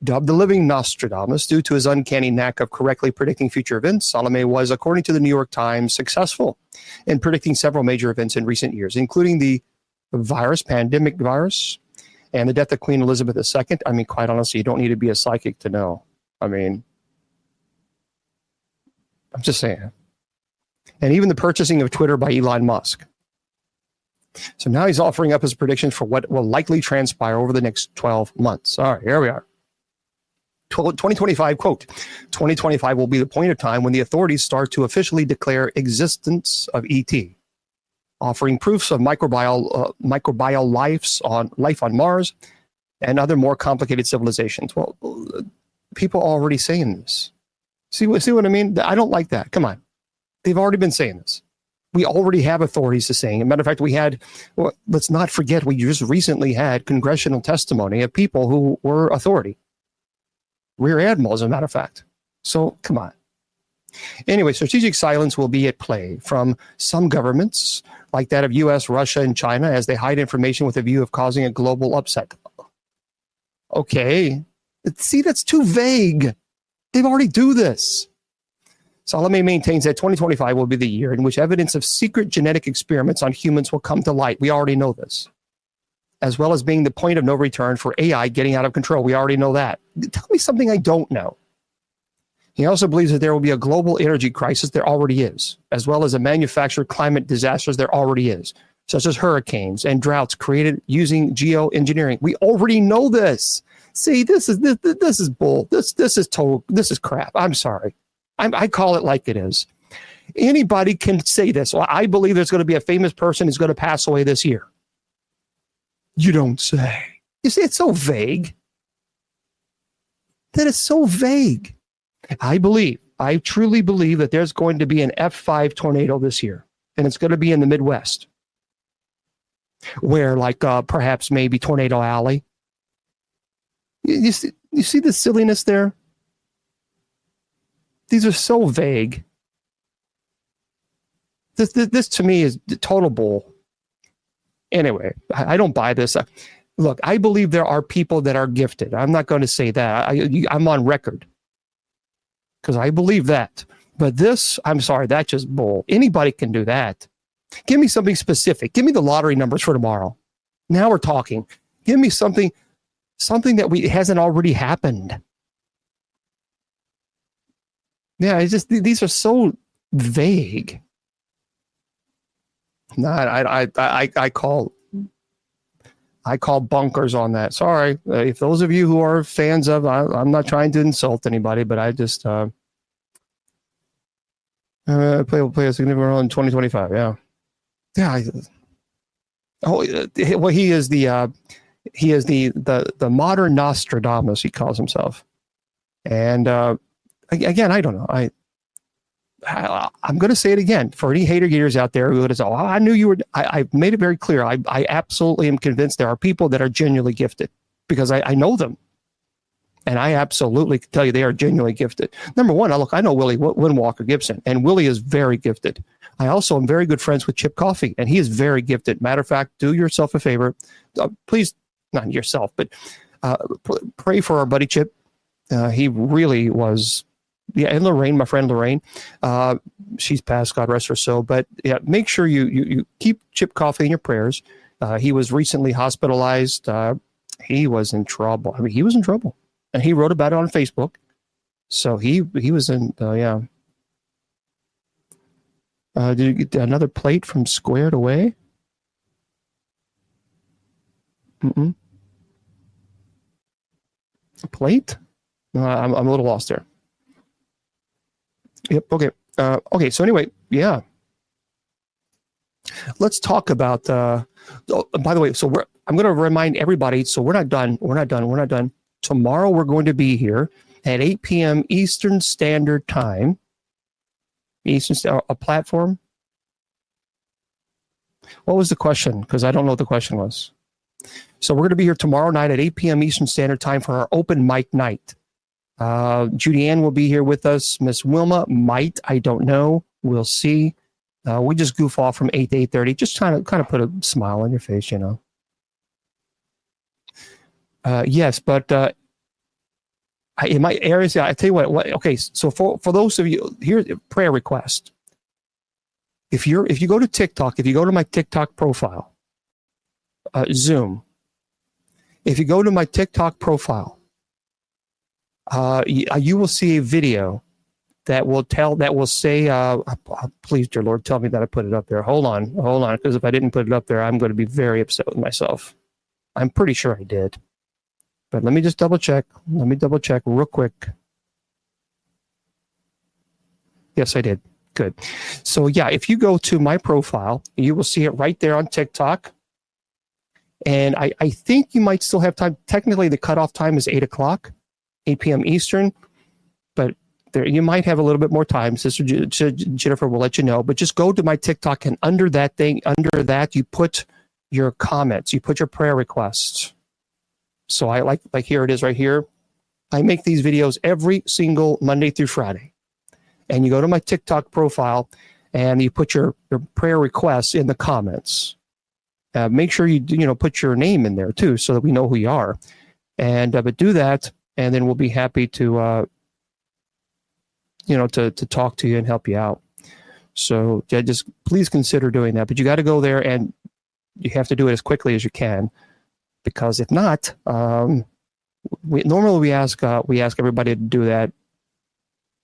Dubbed the Living Nostradamus due to his uncanny knack of correctly predicting future events, Salome was, according to the New York Times, successful in predicting several major events in recent years, including the pandemic virus, and the death of Queen Elizabeth II. I mean, quite honestly, you don't need to be a psychic to know. I mean, I'm just saying. And even the purchasing of Twitter by Elon Musk. So now he's offering up his predictions for what will likely transpire over the next 12 months. All right, here we are. 2025, quote, 2025 will be the point of time when the authorities start to officially declare existence of ET, offering proofs of microbial life on Mars and other more complicated civilizations. Well, people are already saying this. See what I mean? I don't like that. Come on. They've already been saying this. We already have authorities to saying. As a matter of fact, let's not forget, we just recently had congressional testimony of people who were authority. Rear admiral, as a matter of fact. So, come on. Anyway, strategic silence will be at play from some governments, like that of U.S., Russia, and China, as they hide information with a view of causing a global upset. Okay. See, that's too vague. They've already do this. Salome maintains that 2025 will be the year in which evidence of secret genetic experiments on humans will come to light. We already know this. As well as being the point of no return for AI getting out of control. We already know that. Tell me something I don't know. He also believes that there will be a global energy crisis. There already is. As well as a manufactured climate disasters. There already is. Such as hurricanes and droughts created using geoengineering. We already know this. See, this is bull. This is crap. I'm sorry. I call it like it is. Anybody can say this. Well, I believe there's going to be a famous person who's going to pass away this year. You don't say. You see, it's so vague. That is so vague. I truly believe that there's going to be an F5 tornado this year. and it's going to be in the Midwest, where like perhaps maybe Tornado Alley. You see the silliness there? These are so vague. This to me is total bull. Anyway, I don't buy this. Look, I believe there are people that are gifted. I'm not going to say that. I'm on record because I believe that. But this, I'm sorry, that's just bull. Anybody can do that. Give me something specific. Give me the lottery numbers for tomorrow. Now we're talking. Give me something that hasn't already happened. Yeah, it's just these are so vague. No, I call bunkers on that. Sorry, if those of you who are fans of, I'm not trying to insult anybody, but I just play a significant role in 2025. Yeah. Well, he is the modern Nostradamus. He calls himself, and again, I don't know. I'm going to say it again for any hater getters out there who would say, "Oh, I knew you were." I've made it very clear. I absolutely am convinced there are people that are genuinely gifted because I know them, and I absolutely can tell you they are genuinely gifted. Number one, I know Willie Windwalker Gibson, and Willie is very gifted. I also am very good friends with Chip Coffey, and he is very gifted. Matter of fact, do yourself a favor, please, not yourself, but pray for our buddy Chip. He really was. Yeah, and Lorraine, my friend Lorraine, she's passed, God rest her soul. But yeah, make sure you keep Chip Coffey in your prayers. He was recently hospitalized. He was in trouble. I mean, he was in trouble, and he wrote about it on Facebook. So he was in. Yeah. Did you get another plate from Squared Away? A plate? No, I'm a little lost there. Yep. Okay. Okay. So anyway, yeah. Let's talk about. By the way, so I'm going to remind everybody. So we're not done. We're not done. Tomorrow we're going to be here at 8 p.m. Eastern Standard Time. A platform. What was the question? Because I don't know what the question was. So we're going to be here tomorrow night at 8 p.m. Eastern Standard Time for our open mic night. Judy Ann will be here with us. Miss Wilma might. I don't know. We'll see. We just goof off from 8 to 8:30. Just trying to kind of put a smile on your face, you know. Yes, but in my areas, I tell you what. Okay, so for those of you, here's a prayer request. If you go to TikTok, if you go to my TikTok profile, Zoom. If you go to my TikTok profile, you will see a video that will say, please, dear Lord, tell me that I put it up there. Hold on, because if I didn't put it up there, I'm going to be very upset with myself. I'm pretty sure I did. But let me just double check. Let me double check real quick. Yes, I did. Good. So yeah, if you go to my profile, you will see it right there on TikTok. And I think you might still have time. Technically, the cutoff time is 8 o'clock, 8 p.m. Eastern. But there, you might have a little bit more time. Sister Jennifer will let you know. But just go to my TikTok, and under that, you put your comments. You put your prayer requests. So I like here it is right here. I make these videos every single Monday through Friday. And you go to my TikTok profile, and you put your prayer requests in the comments. Make sure you put your name in there too, so that we know who you are. And but do that, and then we'll be happy to to talk to you and help you out. So yeah, just please consider doing that. But you got to go there, and you have to do it as quickly as you can, because if not, we ask everybody to do that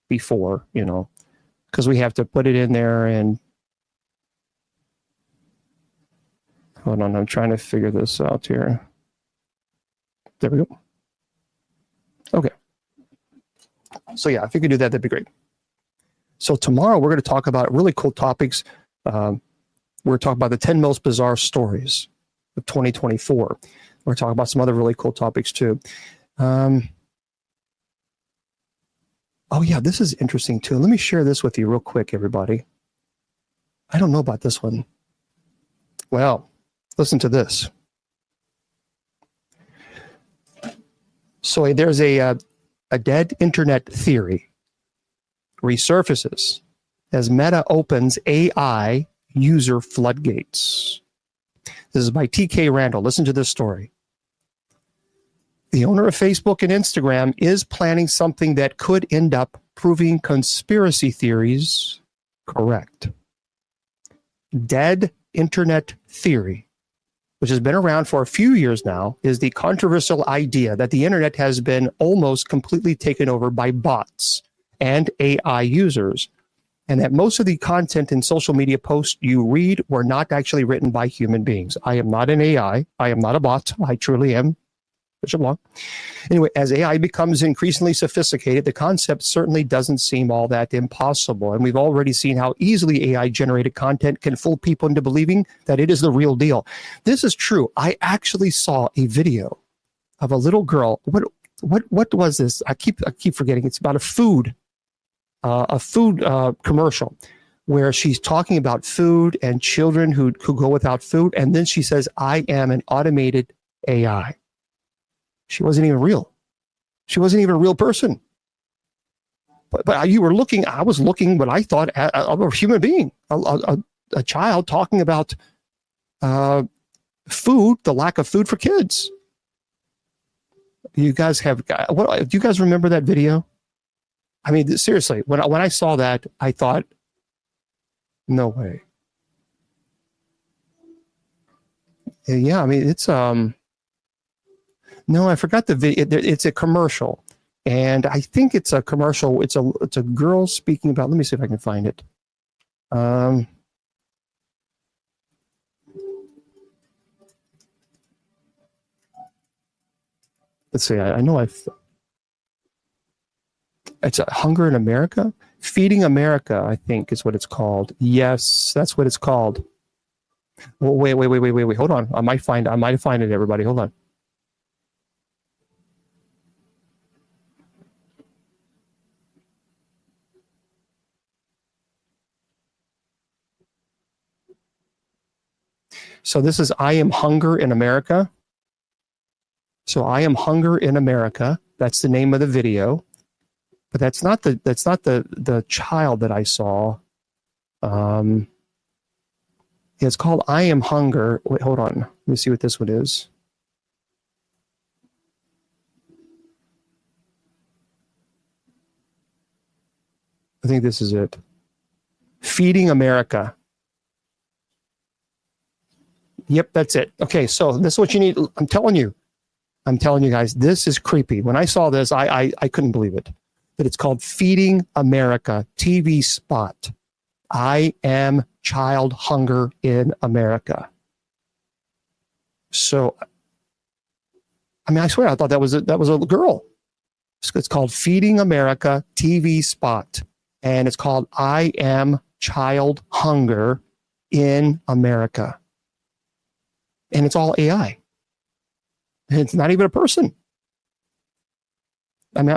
before, because we have to put it in there. And hold on, I'm trying to figure this out here. There we go. Okay. So yeah, if you could do that, that'd be great. So tomorrow we're going to talk about really cool topics. We're going to talk about the 10 most bizarre stories of 2024. We're talking about some other really cool topics too. Oh yeah, this is interesting too. Let me share this with you real quick, everybody. I don't know about this one. Well, listen to this. So there's a dead internet theory resurfaces as Meta opens AI user floodgates. This is by TK Randall. Listen to this story. The owner of Facebook and Instagram is planning something that could end up proving conspiracy theories correct. Dead internet theory, which has been around for a few years now, is the controversial idea that the internet has been almost completely taken over by bots and AI users, and that most of the content in social media posts you read were not actually written by human beings. I am not an AI. I am not a bot. I truly am Bishop Long. Anyway, as AI becomes increasingly sophisticated, the concept certainly doesn't seem all that impossible. And we've already seen how easily AI-generated content can fool people into believing that it is the real deal. This is true. I actually saw a video of a little girl. What was this? I keep forgetting. It's about a food commercial where she's talking about food and children who go without food. And then she says, "I am an automated AI." She wasn't even real. She wasn't even a real person. But you were looking, I was looking what I thought of a human being, a child talking about food, the lack of food for kids. You guys do you guys remember that video? I mean, seriously, when I saw that, I thought, no way. Yeah, I mean, it's no, I forgot the video. It's a commercial, and I think it's a commercial. It's a girl speaking about. Let me see if I can find it. Let's see. I know it's a Hunger in America, Feeding America. I think is what it's called. Yes, that's what it's called. Well, wait. Hold on. I might find it. Everybody, hold on. So this is I Am Hunger in America. So I Am Hunger in America. That's the name of the video. But that's not the child that I saw. It's called I Am Hunger. Wait, hold on. Let me see what this one is. I think this is it. Feeding America. Yep, that's it. Okay, so this is what you need. I'm telling you guys, this is creepy. When I saw this, I couldn't believe it. But it's called Feeding America TV spot. I am child hunger in America. So, I mean, I swear I thought that was a girl. It's called Feeding America TV spot, and it's called I am child hunger in America. And it's all AI. It's not even a person. I mean,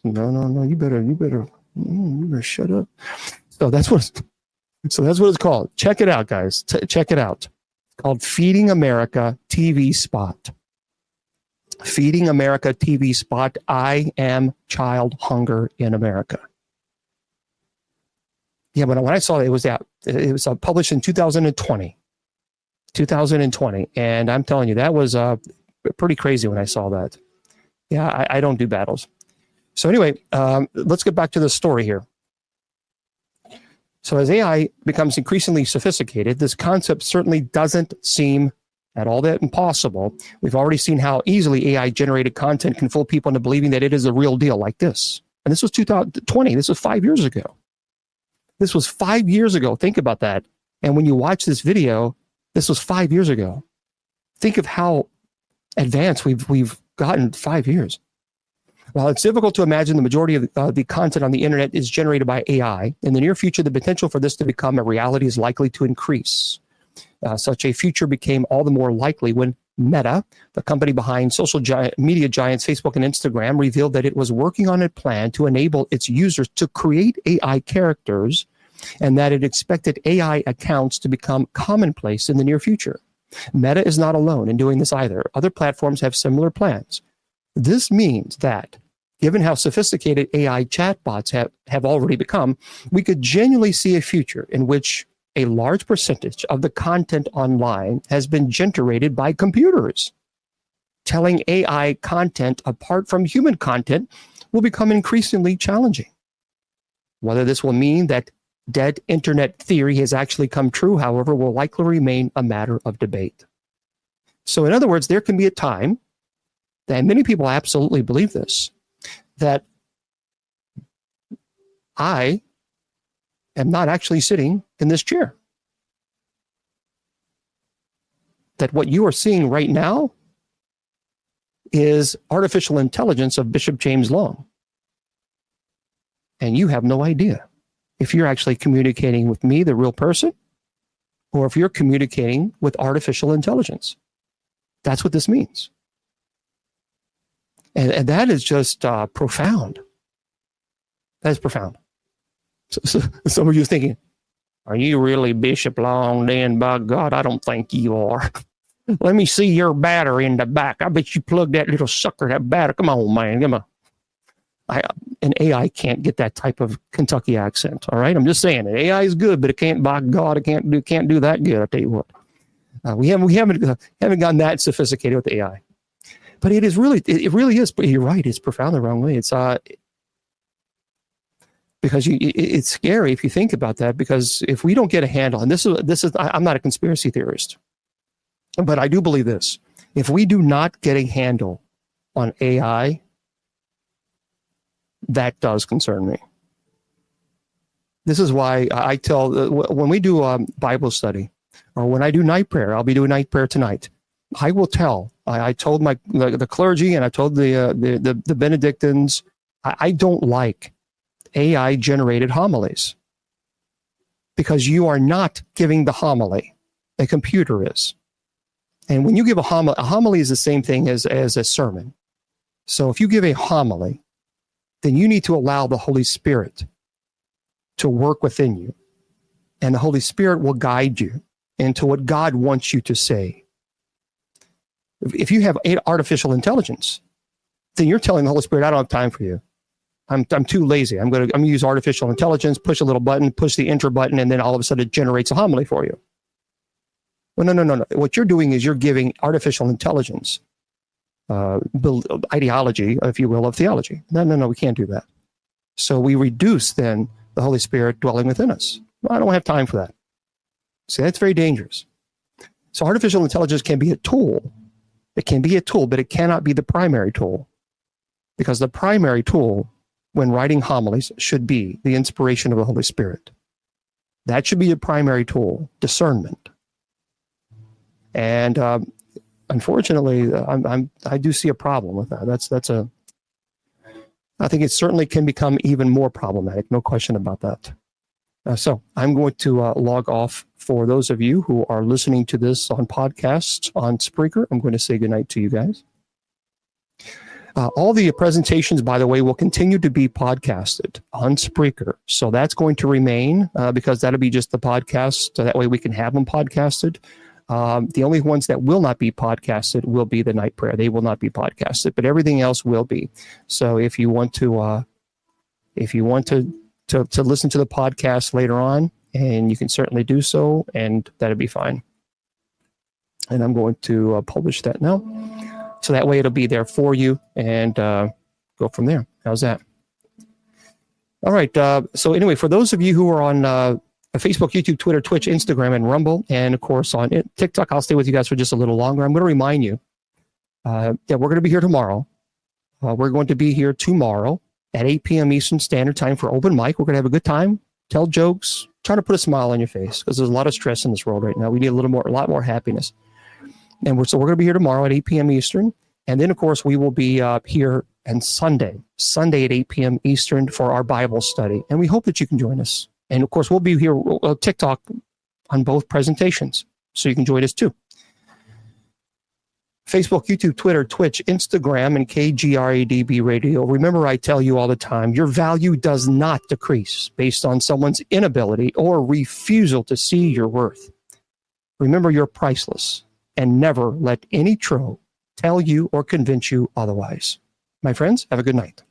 no. You better shut up. So that's what it's called. Check it out, guys. Check it out. It's called Feeding America TV spot. Feeding America TV spot. I am child hunger in America. Yeah, but when I saw it, it was published in 2020. And I'm telling you, that was pretty crazy when I saw that. Yeah, I don't do battles. So anyway, let's get back to the story here. So as AI becomes increasingly sophisticated, this concept certainly doesn't seem at all that impossible. We've already seen how easily AI-generated content can fool people into believing that it is the real deal, like this. And this was 2020. This was 5 years ago. This was 5 years ago. Think about that. And when you watch this video, this was 5 years ago. Think of how advanced we've gotten 5 years. While it's difficult to imagine the majority of the content on the internet is generated by AI, in the near future, the potential for this to become a reality is likely to increase. Such a future became all the more likely when Meta, the company behind media giants Facebook and Instagram, revealed that it was working on a plan to enable its users to create AI characters and that it expected AI accounts to become commonplace in the near future. Meta is not alone in doing this either. Other platforms have similar plans. This means that, given how sophisticated AI chatbots have already become, we could genuinely see a future in which a large percentage of the content online has been generated by computers. Telling AI content apart from human content will become increasingly challenging. Whether this will mean that dead internet theory has actually come true, however, will likely remain a matter of debate. So in other words, there can be a time, and many people absolutely believe this, that I am not actually sitting in this chair. That what you are seeing right now is artificial intelligence of Bishop James Long. And you have no idea if you're actually communicating with me, the real person, or if you're communicating with artificial intelligence. That's what this means. And that is just profound. That is profound. So some of you are thinking, are you really Bishop Long then? By God, I don't think you are. Let me see your battery in the back. I bet you plugged that little sucker, that battery. Come on, man. Come on. An AI can't get that type of Kentucky accent. All right, I'm just saying it. AI is good, but it can't. By God, it can't do that good. I tell you what, we haven't gotten that sophisticated with AI. But it really is. But you're right. It's profound the wrong way. It's because it's scary if you think about that. Because if we don't get a handle, and this is I'm not a conspiracy theorist, but I do believe this: if we do not get a handle on AI, that does concern me. This is why I tell when we do a Bible study or when I do night prayer, I'll be doing night prayer tonight. I will tell. I told the clergy and I told the Benedictines, I don't like AI generated homilies because you are not giving the homily. A computer is. And when you give a homily is the same thing as a sermon. So if you give a homily, then you need to allow the Holy Spirit to work within you. And the Holy Spirit will guide you into what God wants you to say. If you have artificial intelligence, then you're telling the Holy Spirit, I don't have time for you. I'm too lazy. I'm going to use artificial intelligence, push a little button, push the enter button, and then all of a sudden it generates a homily for you. Well, no. What you're doing is you're giving artificial intelligence ideology, if you will, of theology. No, we can't do that. So we reduce then the Holy Spirit dwelling within us. Well, I don't have time for that. See, that's very dangerous. So artificial intelligence can be a tool. It can be a tool, but it cannot be the primary tool. Because the primary tool when writing homilies should be the inspiration of the Holy Spirit. That should be the primary tool, discernment. And unfortunately, I do see a problem with that. I think it certainly can become even more problematic. No question about that. So I'm going to log off. For those of you who are listening to this on podcasts on Spreaker, I'm going to say goodnight to you guys. All the presentations, by the way, will continue to be podcasted on Spreaker. So that's going to remain because that'll be just the podcast. So that way we can have them podcasted. The only ones that will not be podcasted will be the night prayer. They will not be podcasted, but everything else will be. So if you want to listen to the podcast later on, and you can certainly do so, and that'll be fine. And I'm going to publish that now. So that way it'll be there for you and go from there. How's that? All right. So anyway, for those of you who are on Facebook, YouTube, Twitter, Twitch, Instagram, and Rumble, and of course on TikTok, I'll stay with you guys for just a little longer. I'm going to remind you that we're going to be here tomorrow. We're going to be here tomorrow at 8 p.m. Eastern Standard Time for open mic. We're going to have a good time, tell jokes, try to put a smile on your face because there's a lot of stress in this world right now. We need a lot more happiness. And we're going to be here tomorrow at 8 p.m. Eastern. And then, of course, we will be here on Sunday at 8 p.m. Eastern for our Bible study. And we hope that you can join us. And, of course, we'll be here TikTok on both presentations. So you can join us, too. Facebook, YouTube, Twitter, Twitch, Instagram, and KGRADB Radio. Remember, I tell you all the time, your value does not decrease based on someone's inability or refusal to see your worth. Remember, you're priceless, and never let any troll tell you or convince you otherwise. My friends, have a good night.